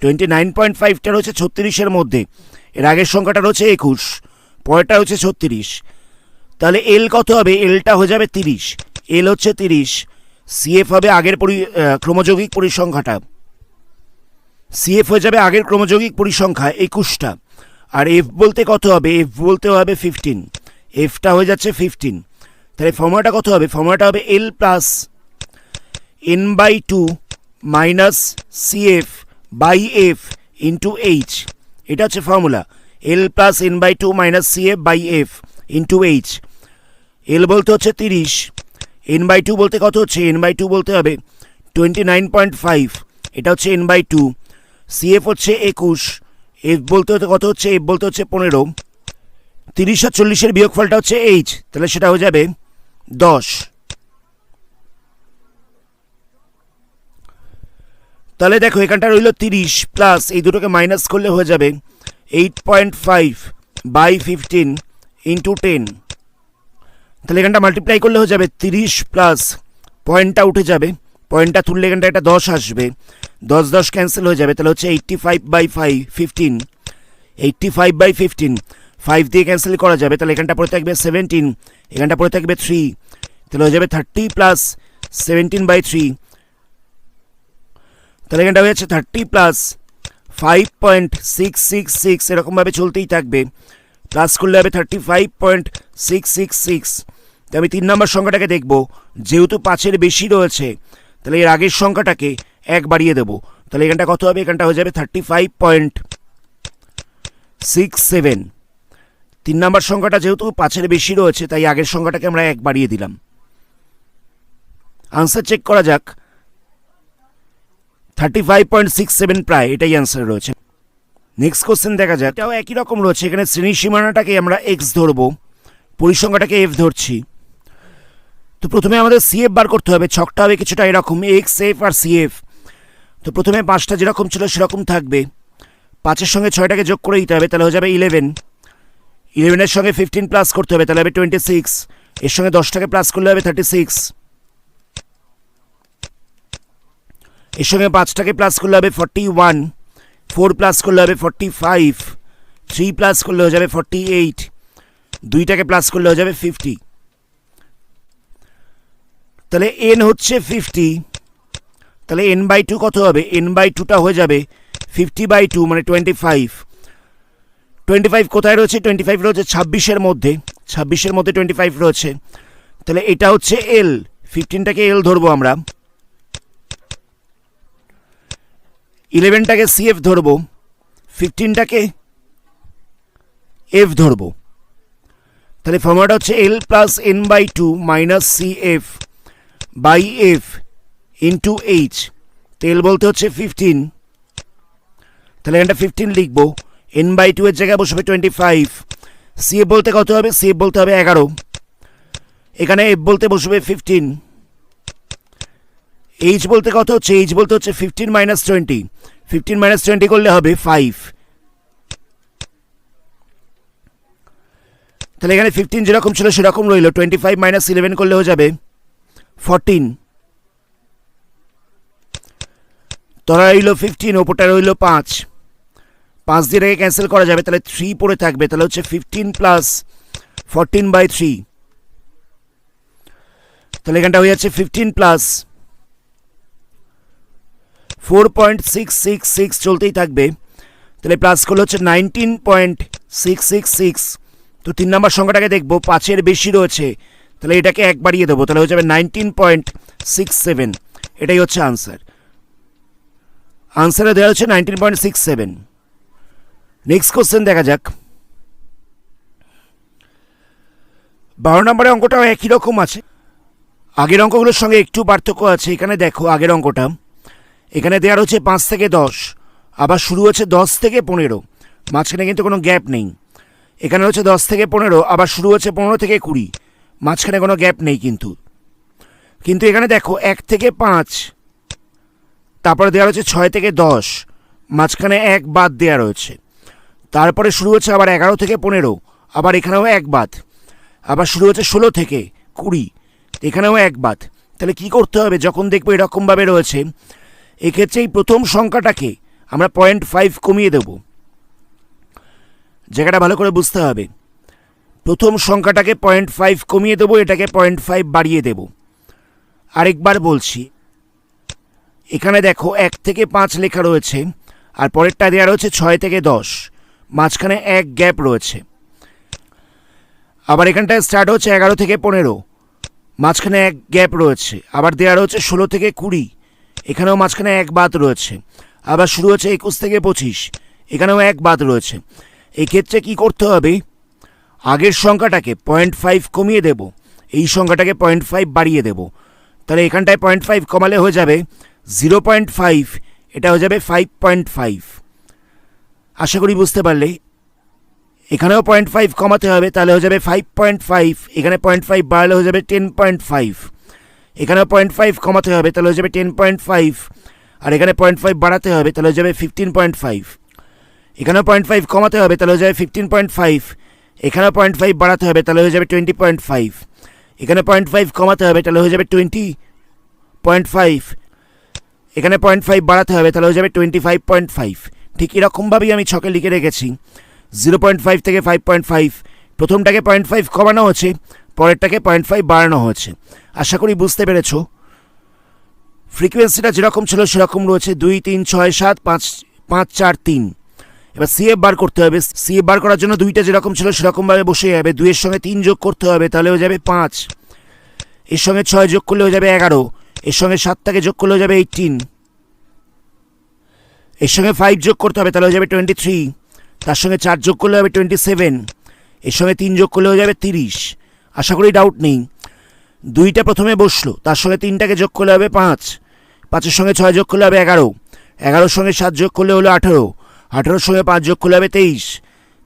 29.5টা রয়েছে 36-এর মধ্যে। এর আগের সংখ্যাটা রয়েছে 21, পরেরটা হচ্ছে 36। তাহলে এল কত হবে? এলটা হয়ে যাবে 30, এল হচ্ছে 30। সিএফ হবে আগের ক্রমযৌগিক পরিসংখ্যাটা, সিএফ হয়ে যাবে আগের ক্রমযৌগিক পরিসংখ্যা 21টা। আর এফ বলতে কত হবে? এফ বলতে হবে 15, এফটা হয়ে যাচ্ছে 15। তাহলে ফর্মুলাটা কত হবে? ফর্মুলাটা হবে L plus n/2 minus CF by F into H. এটা হচ্ছে formula, L plus n/2 minus CF by F into H. L বলতে হচ্ছে 30, n/2 বলতে কত হচ্ছে? n/2 বলতে হবে 29.5, এটা হচ্ছে n/2। সিএফ হচ্ছে 21, এফ বলতে হতে কত হচ্ছে? এফ বলতে হচ্ছে 15। 30 আর 40-এর বিয়োগফলটা হচ্ছে এইচ, তাহলে সেটা হয়ে যাবে 10। তাহলে দেখো এখানটা রইল 30 প্লাস এই দুটোকে মাইনাস করলে হয়ে যাবে 8.5/15 ইন্টু 10। তাহলে এখানটা মাল্টিপ্লাই করলে হয়ে যাবে 30 প্লাস পয়েন্টটা উঠে যাবে, পয়েন্টটা তুললে এখানটা একটা 10 আসবে, 10 ক্যান্সেল হয়ে যাবে। তাহলে হচ্ছে 85/15, 85/15, 5 দিয়ে ক্যান্সেল করা যাবে। তাহলে এখানটা পড়ে থাকবে 17, এখানটা পড়ে থাকবে 3, তাহলে হয়ে যাবে 30 প্লাস 17/3। তাহলে এখানটা হয়ে যাচ্ছে 30 প্লাস 5.666, এরকমভাবে চলতেই থাকবে, প্লাস করলে হবে 35.666। তো আমি 3 নম্বর সংখ্যাটাকে দেখব। যেহেতু 5-এর বেশি রয়েছে, তাহলে এর আগের সংখ্যাটাকে 1 বাড়িয়ে দেবো। তাহলে এখানটা কত হবে? এখানটা হয়ে যাবে 35.67। 3 নম্বর সংখ্যাটা যেহেতু 5-এর বেশি রয়েছে, তাই আগের সংখ্যাটাকে আমরা 1 বাড়িয়ে দিলাম। আনসার চেক করা যাক। 35.67 প্রায়, এটাই আনসার রয়েছে। নেক্সট কোশ্চেন দেখা যাক। এটাও একই রকম রয়েছে। এখানে শ্রেণী সীমানাটাকে আমরা এক্স ধরবো, পরিসংখ্যাটাকে এফ ধরছি। তো প্রথমে আমাদের সিএফ বার করতে হবে। ছকটা হবে কিছুটা এরকম, এক্স, এফ আর সিএফ। তো প্রথমে 5টা যেরকম ছিল সেরকম থাকবে, 5-এর সঙ্গে 6টাকে যোগ করে দিতে হবে, তাহলে হয়ে যাবে 11, 11-এর সঙ্গে 15 প্লাস করতে হবে, তাহলে হবে 26, এর সঙ্গে 10টাকে প্লাস করলে হবে 36, এর সঙ্গে 5টাকে প্লাস করলে হবে 41, 4 প্লাস করলে হবে 45, 3 প্লাস করলে হয়ে যাবে 48, 2টাকে প্লাস করলে হয়ে যাবে 50। তাহলে n হচ্ছে 50, তাহলে n/2 কত হবে? n/2টা হয়ে যাবে 50/2 মানে 25। 25 কোথায় রয়েছে? 25 রয়েছে 26-এর মধ্যে, 26-এর মধ্যে 25 রয়েছে। তাহলে এটা হচ্ছে এল, 15টাকে এল ধরবো আমরা, 11টাকে সিএফ ধরবো, 15টাকে এফ ধরবো। তাহলে ফর্মুলাটা হচ্ছে L plus n/2 minus CF by F into H, তেল বলতে হচ্ছে 15, তাহলে এখানটা 15 লিখবো। n/2 এর জায়গায় বসবে 25। সিএফ বলতে কত হবে? সিএফ বলতে হবে 11। এখানে এফ বলতে বসবে 15। এইচ বলতে কত হচ্ছে? এইচ বলতে হচ্ছে 15 মাইনাস 20। 15 মাইনাস 20 করলে হবে 5। তাহলে এখানে 15 যেরকম ছিল সেরকম রইল। 25 মাইনাস 11 করলে হয়ে যাবে 14। তোরা রইল 15, ওপরটা রইল 5। 5 দিয়ে রেখে ক্যান্সেল করা যাবে, তাহলে 3 পড়ে থাকবে। তাহলে হচ্ছে 15 প্লাস 14/3। তাহলে এখানটা হয়ে যাচ্ছে 15 প্লাস 4.666 চলতেই থাকবে। তাহলে প্লাস করলে হচ্ছে 19.666। তো 3 নম্বর সংখ্যাটাকে দেখবো, 5-এর বেশি রয়েছে, তাহলে এটাকে 1 বাড়িয়ে দেবো, তাহলে হয়ে যাবে 19.67। এটাই হচ্ছে আনসার। আনসারে দেওয়া হচ্ছে 19.67। নেক্সট কোশ্চেন দেখা যাক। 12 নম্বরের অঙ্কটাও একই রকম আছে, আগের অঙ্কগুলোর সঙ্গে একটু পার্থক্য আছে। এখানে দেখো আগের অঙ্কটা, এখানে দেওয়া হচ্ছে 5 থেকে 10, আবার শুরু হচ্ছে 10 থেকে 15, মাঝখানে কিন্তু কোনো গ্যাপ নেই। এখানে হচ্ছে 10 থেকে 15, আবার শুরু হচ্ছে 15 থেকে 20, মাঝখানে কোনো গ্যাপ নেই। কিন্তু এখানে দেখো 1 থেকে 5, তারপরে দেওয়া হচ্ছে 6 থেকে 10, মাঝখানে 1 বাদ দেওয়া রয়েছে। তারপরে শুরু হচ্ছে আবার 11 থেকে 15, আবার এখানেও 1 বাদ। আবার শুরু হচ্ছে 16 থেকে 20, এখানেও 1 বাদ। তাহলে কি করতে হবে? যখন দেখবো এরকমভাবে রয়েছে, এক্ষেত্রে এই প্রথম সংখ্যাটাকে আমরা 0.5 কমিয়ে দেব। জায়গাটা ভালো করে বুঝতে হবে। প্রথম সংখ্যাটাকে 0.5 কমিয়ে দেবো, এটাকে 0.5 বাড়িয়ে দেব। আরেকবার বলছি, এখানে দেখো 1 থেকে 5 লেখা রয়েছে, আর পরেরটা দেওয়া রয়েছে 6 থেকে 10, মাঝখানে 1 গ্যাপ রয়েছে। আবার এখানটায় স্টার্ট হচ্ছে 11 থেকে 15, মাঝখানে 1 গ্যাপ রয়েছে। আবার দেওয়া রয়েছে 16 থেকে 20, এখানেও মাঝখানে 1 বাদ রয়েছে। আবার শুরু হচ্ছে 21 থেকে 25, এখানেও 1 বাদ রয়েছে। এই ক্ষেত্রে কি করতে হবে? আগের সংখ্যাটাকে 0.5 কমিয়ে দেব, এই সংখ্যাটাকে 0.5 বাড়িয়ে দেব। তাহলে এখানটায় 0.5 কমালে হয়ে যাবে 0.5, এটা হয়ে যাবে 5.5। আশা করি বুঝতে পারলে। এখানেও 0.5 কমাতে হবে, তাহলে হয়ে যাবে 5.5। এখানে 0.5 বাড়ালে হয়ে যাবে 10.5। এখানেও 0.5 কমাতে হবে, তাহলে হয়ে যাবে 10.5। আর এখানে 0.5 বাড়াতে হবে, তাহলে হয়ে যাবে 15.5। এখানেও 0.5 কমাতে হবে, তাহলে হয়ে যাবে 15.5। এখানেও 0.5 বাড়াতে হবে, তাহলে হয়ে যাবে 20.5। এখানে 0.5 কমাতে হবে, তাহলে হয়ে যাবে 20.5। এখানে 0.5 বাড়াতে হবে, তাহলে হয়ে যাবে 25.5। ঠিক এরকমভাবেই আমি ছকে লিখে রেখেছি। 0.5 থেকে 5.5, প্রথমটাকে 0.5 কমানো হচ্ছে, পরেরটাকে 0.5 বাড়ানো হচ্ছে। আশা করি বুঝতে পেরেছ। ফ্রিকোয়েন্সিটা যেরকম ছিল সেরকম রয়েছে, 2 3 6 7 5 5 4 3। এবার সিএফ বার করতে হবে। সিএফ বার করার জন্য 2টা যেরকম ছিল সেরকমভাবে বসে যাবে। 2 এর সঙ্গে 3 যোগ করতে হবে, তাহলে হয়ে যাবে 5। এর সঙ্গে 6 যোগ করলে হয়ে যাবে 11। এর সঙ্গে 7টাকে যোগ করলে হয়ে যাবে 18। এর সঙ্গে 5 যোগ করতে হবে, তাহলে হয়ে যাবে 23। তার সঙ্গে 4 যোগ করলে হবে 27। এর সঙ্গে 3 যোগ করলে হয়ে যাবে 30। আশা করি ডাউট নেই। 2টা প্রথমে বসলো, তার সঙ্গে 3টাকে যোগ করলে হবে 5। 5-এর সঙ্গে 6 যোগ করলে হবে 11। 11-র সঙ্গে 7 যোগ করলে হলো 18। 18-র সঙ্গে 5 যোগ করলে হবে 23।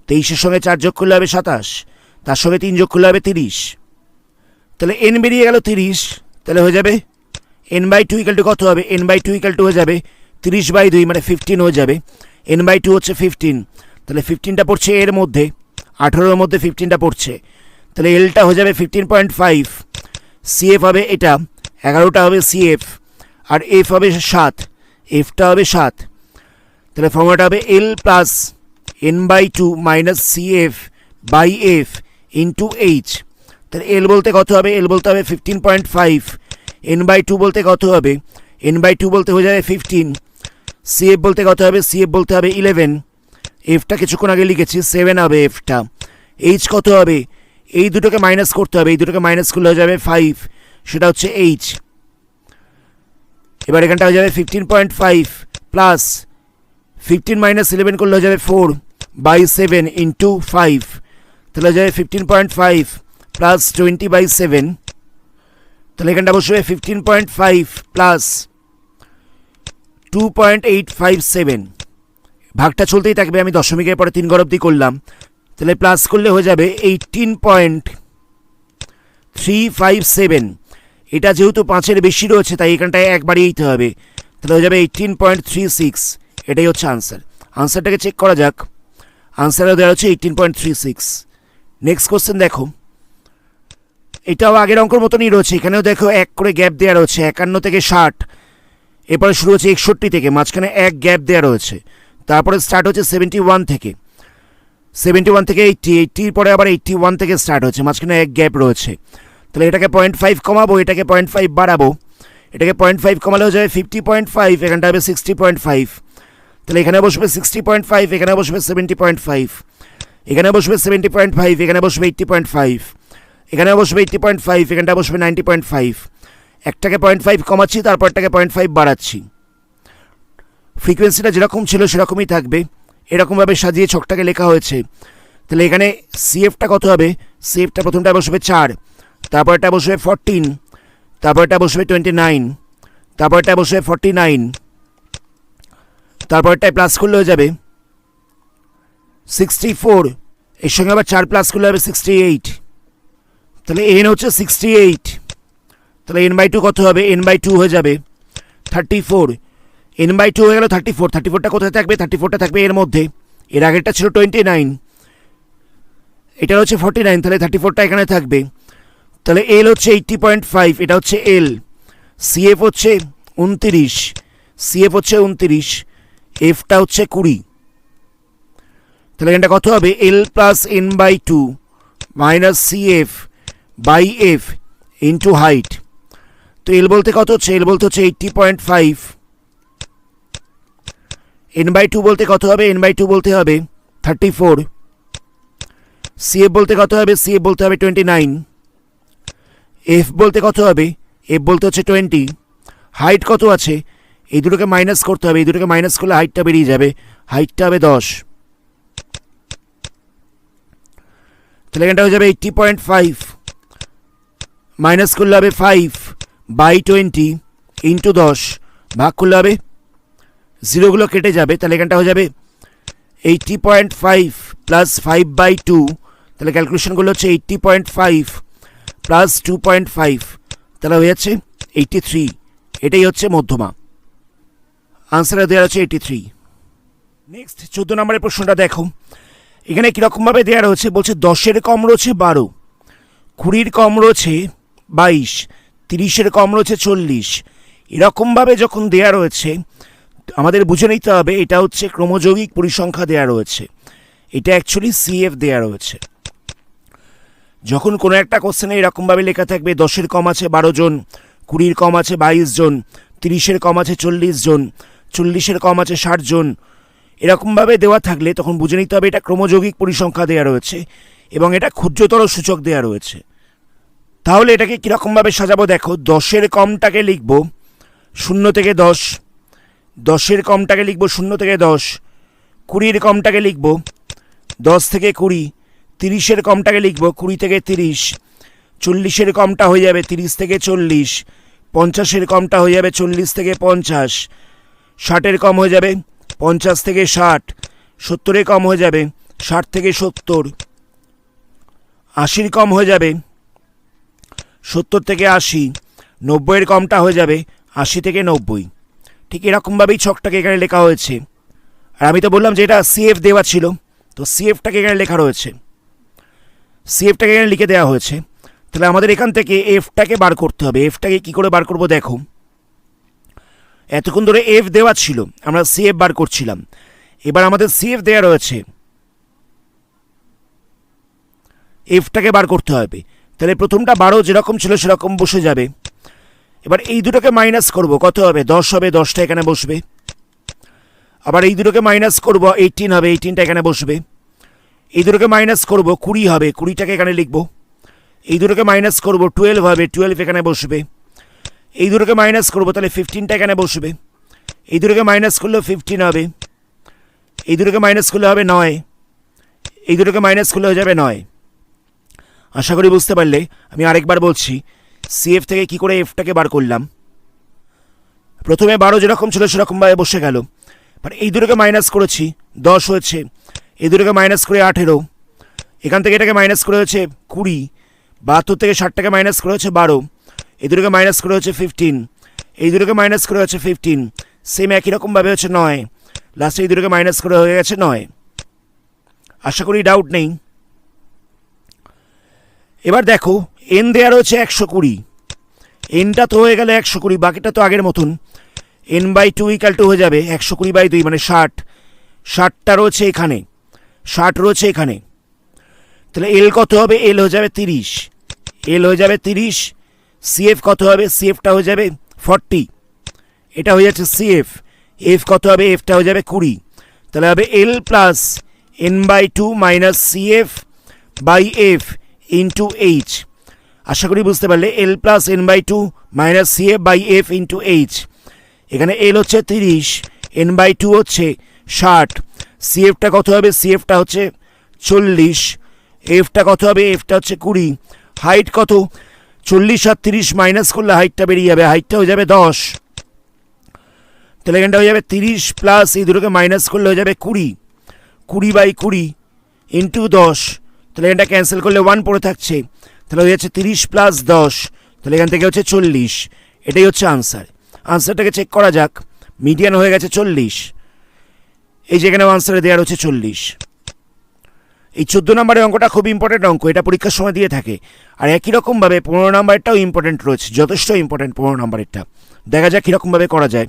23-এর সঙ্গে 4 যোগ করলে হবে 27। তার সঙ্গে 3 যোগ করলে হবে 30। তাহলে n বেরিয়ে গেল 30। তাহলে হয়ে যাবে n/2 ইকাল টু কত হবে? n/2 ইকাল টু হয়ে যাবে 30/2, মানে 15 হয়ে যাবে। n/2 হচ্ছে 15, তাহলে 15টা পড়ছে এর মধ্যে, 18-র মধ্যে 15টা পড়ছে। তাহলে এলটা হয়ে যাবে 15.5। সিএফ হবে এটা, 11টা হবে সিএফ, আর এফ হবে 7, এফটা হবে 7। তাহলে ফর্মুলাটা হবে L plus n/2 minus CF by F into H. তাহলে এল বলতে কত হবে? এল বলতে হবে 15.5। n/2 বলতে কত হবে? n/2 বলতে হয়ে যাবে 15। সিএফ বলতে কত হবে? সিএফ বলতে হবে 11। এফটা কিছুক্ষণ আগে লিখেছি, 7 হবে এফটা। এইচ কত হবে? এই দুটোকে মাইনাস করতে হবে, এই দুটোকে মাইনাস করলে হয়ে যাবে 5, সেটা হচ্ছে এইচ। এবার এখানটা হয়ে যাবে 15.5 প্লাস 15 মাইনাস 11 করলে হয়ে যাবে 4/7 ইন্টু 5। তাহলে হয়ে যাবে 15.5 প্লাস 20/7। তাহলে এখানটা বসবে 15.5 প্লাস 2.857, ভাগটা চলতেই থাকবে। আমি দশমিকের পরে 3 ঘর অবধি করলাম, তাহলে প্লাস করলে হয়ে যাবে 18.357। এটা যেহেতু 5-এর বেশি রয়েছে তাই এখানটায় একবারই দিতে হবে, তাহলে হয়ে যাবে 18.36। এটাই হচ্ছে আনসার। আনসারটাকে চেক করা যাক। আনসারও দেওয়া হচ্ছে 18.36। নেক্সট কোশ্চেন দেখো, এটাও আগের অঙ্কের মতনই রয়েছে। এখানেও দেখো এক করে গ্যাপ দেওয়া রয়েছে, 51 থেকে 60, এরপরে শুরু হচ্ছে 61 থেকে, মাঝখানে এক গ্যাপ দেওয়া রয়েছে, তারপরে স্টার্ট হচ্ছে 71 থেকে, 71 থেকে 80, 80-র পরে আবার 81 থেকে স্টার্ট হচ্ছে, মাঝখানে এক গ্যাপ রয়েছে। তাহলে এটাকে 0.5 কমাবো, এটাকে 0.5 বাড়াবো। এটাকে 0.5 কমালে হয়ে যাবে 50.5, এখানটা হবে 60.5। তাহলে এখানে বসবে 60.5, এখানে বসবে 70.5, এখানে বসবে 70.5, এখানে বসবে 80.5, এখানে বসবে 80.5, এখানটা বসবে 90.5। একটাকে 0.5 কমাচ্ছি, তারপরটাকে 0.5 বাড়াচ্ছি। ফ্রিকোয়েন্সিটা যেরকম ছিল সেরকমই থাকবে, এরকমভাবে সাজিয়ে ছকটাকে লেখা হয়েছে। তাহলে এখানে সিএফটা কত হবে? সিএফটা প্রথমটা বসবে 4, তারপরটা বসবে 14, তারপরটা বসবে 29, তারপরটা বসবে 49, তারপরটায় প্লাস করলে হয়ে যাবে 64, এর সঙ্গে আবার 4 প্লাস করলে হবে 68। তাহলে এন হচ্ছে 68, তাহলে n/2 কত হবে? n/2 হয়ে যাবে 34। n/2 হয়ে গেল 34, 34টা কোথায় থাকবে? 34টা থাকবে এর মধ্যে। এর আগেরটা ছিল 29, এটা হচ্ছে 49, তাহলে 34টা এখানে থাকবে। তাহলে এল হচ্ছে 80.5, এটা হচ্ছে এল। সিএফ হচ্ছে 29, সিএফ হচ্ছে 29, এফটা হচ্ছে 20। তাহলে এটা কত হবে? L plus n/2 minus CF by F into height. তো এল বলতে কত হচ্ছে? এল বলতে হচ্ছে 80.5। n/2 বলতে কত হবে? n/2 বলতে হবে 34। সিএফ বলতে কত হবে? সিএফ বলতে হবে 29। এফ বলতে কত হবে? এফ বলতে হচ্ছে 20। হাইট কত আছে? এই দুটোকে মাইনাস করতে হবে, এই দুটোকে মাইনাস করলে হাইটটা বেরিয়ে যাবে, হাইটটা হবে 10। তাহলে এখানটা হয়ে যাবে 80.5 মাইনাস করলে হবে 5/20 ইন্টু 10, ভাগ করলে হবে, জিরোগুলো কেটে যাবে। তাহলে এখানটা হয়ে যাবে 80.5 প্লাস 5/2, তাহলে ক্যালকুলেশনগুলো হচ্ছে 80.5 প্লাস 2.5, তাহলে হয়ে যাচ্ছে 83। এটাই হচ্ছে মধ্যমা। আনসারে দেওয়া হচ্ছে 83। নেক্সট 14 নম্বরের প্রশ্নটা দেখো, এখানে কীরকমভাবে দেওয়া রয়েছে? বলছে 10-এর কম রয়েছে 12, 20-র কম রয়েছে 22, 30-এর কম রয়েছে 40। এরকমভাবে যখন দেওয়া রয়েছে আমাদের বুঝে নিতে হবে এটা হচ্ছে ক্রমযৌগিক পরিসংখ্যা দেওয়া রয়েছে, এটা অ্যাকচুয়ালি সিএফ দেওয়া রয়েছে। যখন কোনো একটা কোশ্চেনে এরকমভাবে লেখা থাকবে 10-এর কম আছে 12 জন, 20-র কম আছে 22 জন, 30-এর কম আছে 40 জন, 40-এর কম আছে 60 জন, এরকমভাবে দেওয়া থাকলে তখন বুঝে নিতে হবে এটা ক্রমযৌগিক পরিসংখ্যা দেওয়া রয়েছে এবং এটা ক্ষুদ্রতর সূচক দেওয়া রয়েছে। তাহলে এটাকে কীরকমভাবে সাজাবো দেখো, 10-এর কমটাকে লিখব 0 থেকে 10, 10-এর কমটাকে লিখব 0 থেকে 10, 20-র কমটাকে লিখব 10 থেকে 20, 30-এর কমটাকে লিখব 20 থেকে 30, 40-এর কমটা হয়ে যাবে 30 থেকে 40, 50-এর কমটা হয়ে যাবে 40 থেকে 50, 60-এর কম হয়ে যাবে 50 থেকে 60, 70-এর কম হয়ে যাবে 60 থেকে 70, 80-র কম হয়ে যাবে 70 থেকে 80, 90-এর কমটা হয়ে যাবে 80 থেকে 90। ঠিক এরকমভাবেই ছকটাকে এখানে লেখা হয়েছে। আর আমি তো বললাম যে এটা সিএফ দেওয়া ছিল, তো সিএফটাকে এখানে লেখা রয়েছে, সিএফটাকে এখানে লিখে দেওয়া হয়েছে। তাহলে আমাদের এখান থেকে এফটাকে বার করতে হবে। এফটাকে কী করে বার করব দেখো, এতক্ষণ ধরে এফ দেওয়া ছিল, আমরা সিএফ বার করছিলাম, এবার আমাদের সিএফ দেওয়া রয়েছে, এফটাকে বার করতে হবে। তাহলে প্রথমটা 12 যেরকম ছিল সেরকম বসে যাবে। এবার এই দুটোকে মাইনাস করব, কত হবে? 10 হবে, 10টা এখানে বসবে। আবার এই দুটোকে মাইনাস করব, 18 হবে, 18টা এখানে বসবে। এই দুটোকে মাইনাস করব, 20 হবে, 20টাকে এখানে লিখব। এই দুটোকে মাইনাস করব, 12 হবে, 12 এখানে বসবে। এই দুটোকে মাইনাস করব, তাহলে 15টা এখানে বসবে। এই দুটোকে মাইনাস করলেও 15 হবে, এই দুটোকে মাইনাস করলে হবে 9, এই দুটোকে মাইনাস করলে হয়ে যাবে 9। আশা করি বুঝতে পারলে। আমি আরেকবার বলছি, সিএফ থেকে কি করে এফটাকে বার করলাম। প্রথমে 12 যেরকম ছিল সেরকমভাবে বসে গেল, বাট এই দুটোকে মাইনাস করেছি 10 হয়েছে, এই দুটোকে মাইনাস করে 18, এখান থেকে এটাকে মাইনাস করে হচ্ছে 20, 72 থেকে 60টাকে মাইনাস করে হচ্ছে 12, এই দুটোকে মাইনাস করে হচ্ছে 15, এই দুটোকে মাইনাস করে হচ্ছে 15, সেম একই রকমভাবে হচ্ছে 9, লাস্টে এই দুটোকে মাইনাস করে হয়ে গেছে 9। আশা করি ডাউট নেই। এবার দেখো এন দেওয়া রয়েছে 120, এনটা তো হয়ে গেল 120, বাকিটা তো আগের মতন, n/2 = হয়ে যাবে 120/2 মানে 60, 60টা রয়েছে এখানে, 60 রয়েছে এখানে, তাহলে এল কত হবে, এল হয়ে যাবে 30, এল হয়ে যাবে 30, সিএফ কত হবে, সিএফটা হয়ে যাবে 40, এটা হয়ে যাচ্ছে সিএফ, এফ কত হবে, এফটা হয়ে যাবে 20, তাহলে হবে L plus n/2 minus CF by F into H. আশা করি বুঝতে পারলে, L plus n/2 minus CF by F into H. এখানে এল হচ্ছে 30, n/2 হচ্ছে 60, সিএফটা কত হবে, সিএফটা হচ্ছে 40, এফটা কত হবে, এফটা হচ্ছে 20, হাইট কত, 40 আর 30 মাইনাস করলে হাইটটা বেরিয়ে যাবে, হাইটটা হয়ে যাবে 10, তাহলে এখানটা হয়ে যাবে 30 প্লাস এই দুটোকে মাইনাস করলে হয়ে যাবে 20, 20/20 ইন্টু 10, তাহলে এখানটা ক্যান্সেল করলে 1 পড়ে থাকছে, তাহলে হয়ে যাচ্ছে 30 প্লাস 10, তাহলে এখান থেকে হচ্ছে 40, এটাই হচ্ছে আনসার। আনসারটাকে চেক করা যাক, মিডিয়ান হয়ে গেছে 40, এই যেখানে আনসারে দেওয়া রয়েছে 40। এই 14 নম্বরের অঙ্কটা খুব ইম্পর্টেন্ট অঙ্ক, এটা পরীক্ষার সময় দিয়ে থাকে। আর একই রকমভাবে 15 নম্বরটাও ইম্পর্টেন্ট রয়েছে, যথেষ্ট ইম্পর্টেন্ট 15 নম্বরেরটা। দেখা যাক কীরকমভাবে করা যায়।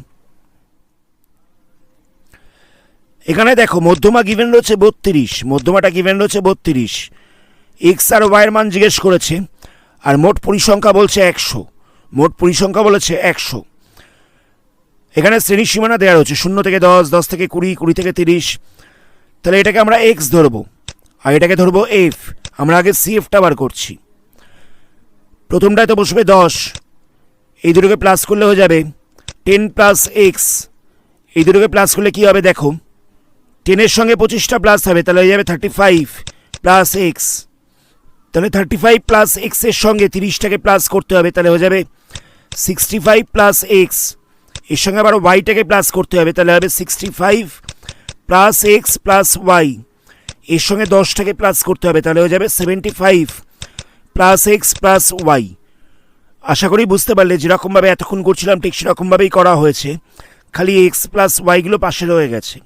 এখানে দেখো মধ্যমা গিভেন রয়েছে 32, মধ্যমাটা গিভেন রয়েছে 32, এক্স আর ওয়াইয়ের মান জিজ্ঞেস করেছে, আর মোট পরিসংখ্যা বলছে 100, মোট পরিসংখ্যা বলেছে 100। এখানে শ্রেণী সীমানা দেওয়া রয়েছে 0 থেকে 10, 10 থেকে 20, 20 থেকে 30, তাহলে এটাকে আমরা এক্স ধরবো আর এটাকে ধরবো এফ। আমরা আগে সিএফটা বার করছি। প্রথমটায় তো বসবে 10, এই দুটোকে প্লাস করলে হয়ে যাবে 10 প্লাস এক্স, এই দুটোকে প্লাস করলে কী হবে দেখো, 10-এর সঙ্গে 25টা প্লাস হবে, তাহলে হয়ে যাবে 35 প্লাস এক্স, তাহলে 35 প্লাস এক্সের সঙ্গে 30টাকে প্লাস করতে হবে, তাহলে হয়ে যাবে 65 প্লাস এক্স, এর সঙ্গে আবার ওয়াইটাকে প্লাস করতে হবে, তাহলে হবে 65 প্লাস এক্স প্লাস ওয়াই, এর সঙ্গে 10টাকে প্লাস করতে হবে, তাহলে হয়ে যাবে 75 প্লাস এক্স প্লাস ওয়াই। আশা করি বুঝতে পারলে, যেরকমভাবে এতক্ষণ করছিলাম ঠিক সেরকমভাবেই করা হয়েছে, খালি এক্স প্লাস ওয়াইগুলো পাশে রয়ে গেছে।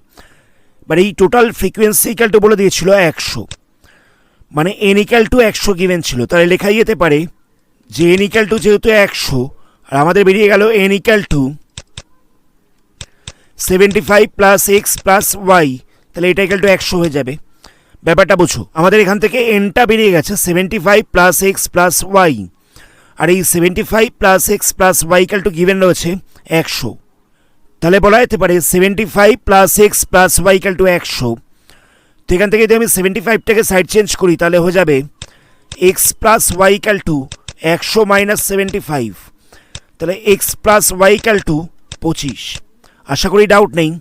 এবার এই টোটাল ফ্রিকোয়েন্সি ইকাল টু বলে দিয়েছিল 100, মানে এন ইকাল টু 100 গিভেন ছিল, তাহলে লেখাই যেতে পারে যে এন ইকাল টু যেহেতু 100, আর আমাদের বেরিয়ে গেল N equal to 75 plus X plus Y, তাহলে এটা ইকাল টু 100 হয়ে যাবে। ব্যাপারটা বুঝো, আমাদের এখান থেকে এনটা বেরিয়ে গেছে 75 প্লাস এক্স প্লাস ওয়াই, আর এই 75 plus X plus Y equal to given রয়েছে 100, তাহলে বলা যেতে পারে 75 plus X plus Y equal to 100। তো এখান থেকে যদি আমি 75টাকে সাইড চেঞ্জ করি, তাহলে হয়ে যাবে X plus Y equal to 100 minus 75, তাহলে X plus Y equal to 25। আশা করি ডাউট নেই।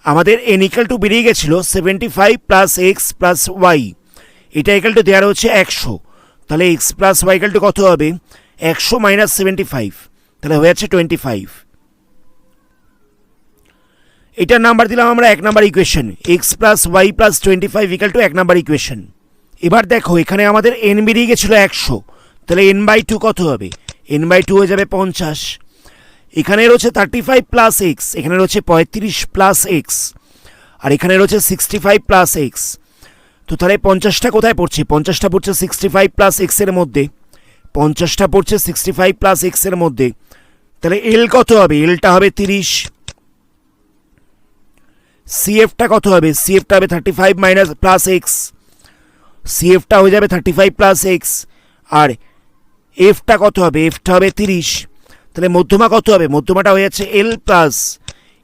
আমাদের এন ইকাল টু বেরিয়ে গেছিলো 75 প্লাস এক্স প্লাস ওয়াই, এটা ইকাল টু দেওয়া হচ্ছে 100, তাহলে X plus Y equal to কত হবে, 100 মাইনাস 75, তাহলে হয়ে যাচ্ছে 25। এটার নাম্বার দিলাম আমরা 1 number equation, X plus Y plus 25 equal to 1 number equation. এবার দেখো এখানে আমাদের এন বেরিয়ে গেছিলো 100, তাহলে n/2 কত হবে, n/2 হয়ে যাবে 50। এখানে রয়েছে 35 প্লাস এক্স, এখানে রয়েছে 35 প্লাস এক্স, আর এখানে রয়েছে 65 প্লাস এক্স। তো তাহলে 50টা কোথায় পড়ছে, 50টা পড়ছে 65 প্লাস এক্সের মধ্যে, 50টা পড়ছে 65 প্লাস এক্সের মধ্যে, তাহলে এল কত হবে, এলটা হবে 30, সিএফটা কত হবে, সিএফটা হবে 35 মাইনাস প্লাস এক্স, সিএফটা হয়ে যাবে 35 প্লাস এক্স, আর এফটা কত হবে, এফটা হবে 30, তাহলে মধ্যমা কত হবে, মধ্যমাটা হয়ে যাচ্ছে L plus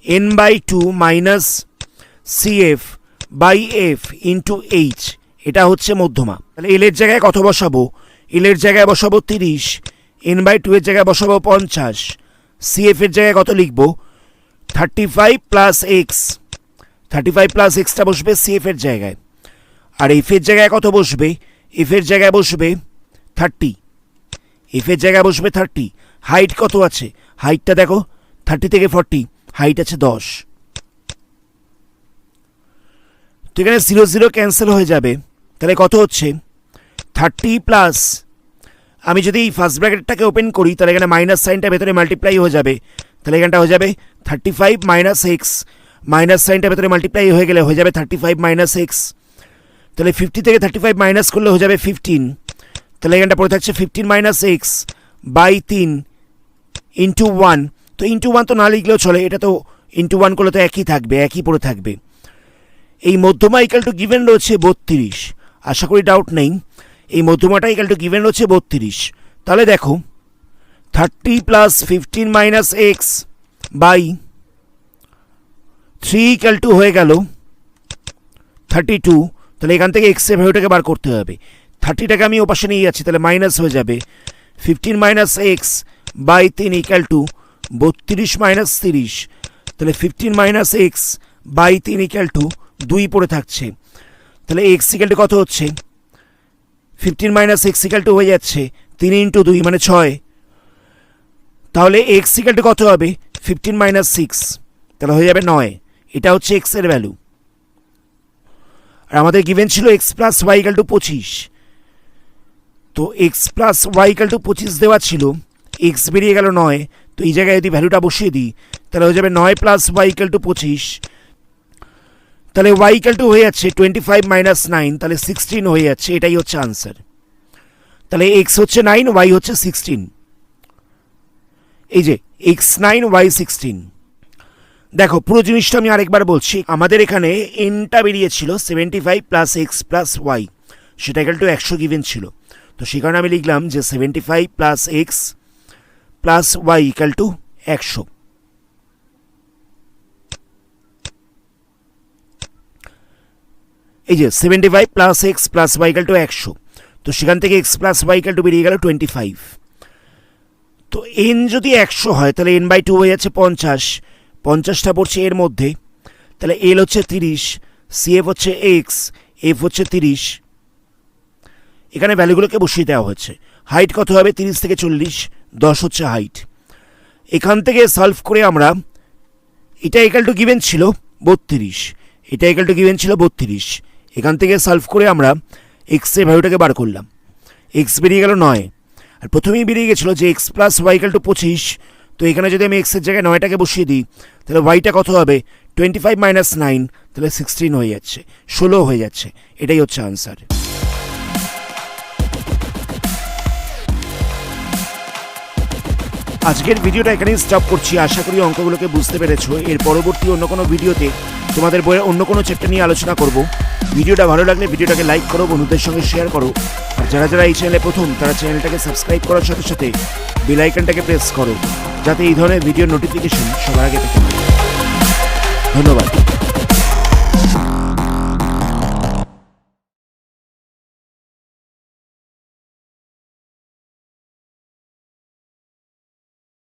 n/2 minus CF by F into H, এটা হচ্ছে মধ্যমা। তাহলে এল এর জায়গায় কত বসাবো, এল এর জায়গায় বসাবো 30, n/2 এর জায়গায় বসাবো 50, সিএফ এর জায়গায় কত লিখবো 35 প্লাস এক্স, 35 প্লাস এক্সটা বসবে সিএফ এর জায়গায়, আর এফ এর জায়গায় কত বসবে, এফ এর জায়গায় বসবে 30, এফ এর জায়গায় বসবে 30। হাইট কত আছে, হাইটটা দেখো 30 থেকে 40, হাইট আছে 10। তো এখানে 0 0 ক্যান্সেল হয়ে যাবে, তাহলে কত হচ্ছে 30 প্লাস, আমি যদি এই ফার্স্ট ব্র্যাকেটটাকে ওপেন করি তাহলে এখানে মাইনাস সাইনটা ভেতরে মাল্টিপ্লাই হয়ে যাবে, তাহলে এখানটা হয়ে যাবে 35 মাইনাস এক্স, মাইনাস সাইনটা ভেতরে মাল্টিপ্লাই হয়ে গেলে হয়ে যাবে 35 মাইনাস এক্স, তাহলে 50 থেকে 35 মাইনাস করলে হয়ে যাবে 15, তাহলে এখানটা পড়ে থাকছে 15 মাইনাস এক্স বাই 3 ইন্টু 1। তো ইন্টু 1 তো না লিখলেও চলে, এটা তো ইন্টু 1 করলে তো একই থাকবে, একই পড়ে থাকবে। এই মধ্যমা ইকাল টু গিভেন রয়েছে 32, আশা করি ডাউট নেই, এই মধ্যমাটা ইকাল টু গিভেন রয়েছে 32। তাহলে দেখো 30 plus 15 minus X by 3 equal to হয়ে গেল 32, তাহলে এখান থেকে এক্সের ভ্যালুটাকে বার করতে হবে। 30টাকে আমি ওপাশে নিয়ে যাচ্ছি, তাহলে মাইনাস হয়ে যাবে 15 minus X by 3 equal to 32 minus 30, তাহলে 15 minus X by 3 equal to 2 পড়ে থাকছে, তাহলে এক্স ইকাল টু কত হচ্ছে 15 মাইনাস এক্স ইকাল টু হয়ে যাচ্ছে 3 ইন্টু 2 মানে 6, তাহলে এক্স ইকাল টু কত হবে 15 মাইনাস 6, তাহলে হয়ে যাবে 9। এটা হচ্ছে এক্স এর ভ্যালু। আর আমাদের গিভেন ছিল X plus Y equal to 25, তো X plus Y equal to 25 দেওয়া ছিল, এক্স বেরিয়ে গেল 9, তো এই জায়গায় যদি ভ্যালুটা বসিয়ে দিই তাহলে হয়ে যাবে 9 প্লাস ওয়াই ইকাল টু 25, তাহলে ওয়াই ইকাল টু হয়ে যাচ্ছে 25 মাইনাস 9, তাহলে 16 হয়ে যাচ্ছে, এটাই হচ্ছে আনসার। তাহলে এক্স হচ্ছে 9, ওয়াই হচ্ছে 16, এই যে এক্স 9 ওয়াই 16। দেখো পুরো জিনিসটা আমি আরেকবার বলছি, আমাদের এখানে এনটা বেরিয়েছিল 75 প্লাস এক্স প্লাস ওয়াই, সেটা ইকাল টু 100 গিভেন ছিল, তো সেই কারণে আমি লিখলাম যে 75 plus X plus Y equal to 100। এই যে 75 plus X plus Y equal to 100, তো সেখান থেকে X plus Y equal to বেরিয়ে গেল 25, তো এন যদি 100 হয় তাহলে এন বাই 2 হয়ে যাচ্ছে 50, 50টা পড়ছে এর মধ্যে, তাহলে এল হচ্ছে 30, সিএফ হচ্ছে এক্স, এফ হচ্ছে 30, এখানে ভ্যালুগুলোকে বসিয়ে দেওয়া হচ্ছে। হাইট কত হবে 30 থেকে 40, 10 হচ্ছে হাইট। এখান থেকে সলভ করে আমরা, এটা ইকাল টু গিভেন ছিল 32, এটা ইকাল টু গিভেন ছিল 32, এখান থেকে সলভ করে আমরা এক্স এর ভ্যালুটাকে বার করলাম, এক্স বেরিয়ে গেল 9, আর প্রথমেই বেরিয়ে গেছিলো যে X plus Y equal to 25, তো এখানে যদি আমি এক্সের জায়গায় 9টাকে বসিয়ে দিই তাহলে ওয়াইটা কত হবে 25 মাইনাস 9, তাহলে 16 হয়ে যাচ্ছে, 16 হয়ে যাচ্ছে, এটাই হচ্ছে আনসার। আজকের ভিডিওটা এখানেই স্টপ করছি, আশা করি অঙ্কগুলোকে বুঝতে পেরেছো। এর পরবর্তী অন্য কোনো ভিডিওতে তোমাদের বইয়ের অন্য কোনো চ্যাপ্টার নিয়ে আলোচনা করব। ভিডিওটা ভালো লাগলে ভিডিওটাকে লাইক করো, বন্ধুদের সঙ্গে শেয়ার করো, আর যারা যারা এই চ্যানেলে প্রথম তারা চ্যানেলটাকে সাবস্ক্রাইব করার সাথে সাথে বেল আইকনটাকে প্রেস করো, যাতে এই ধরনের ভিডিওর নোটিফিকেশন সবার আগে পেতে পারে। ধন্যবাদ।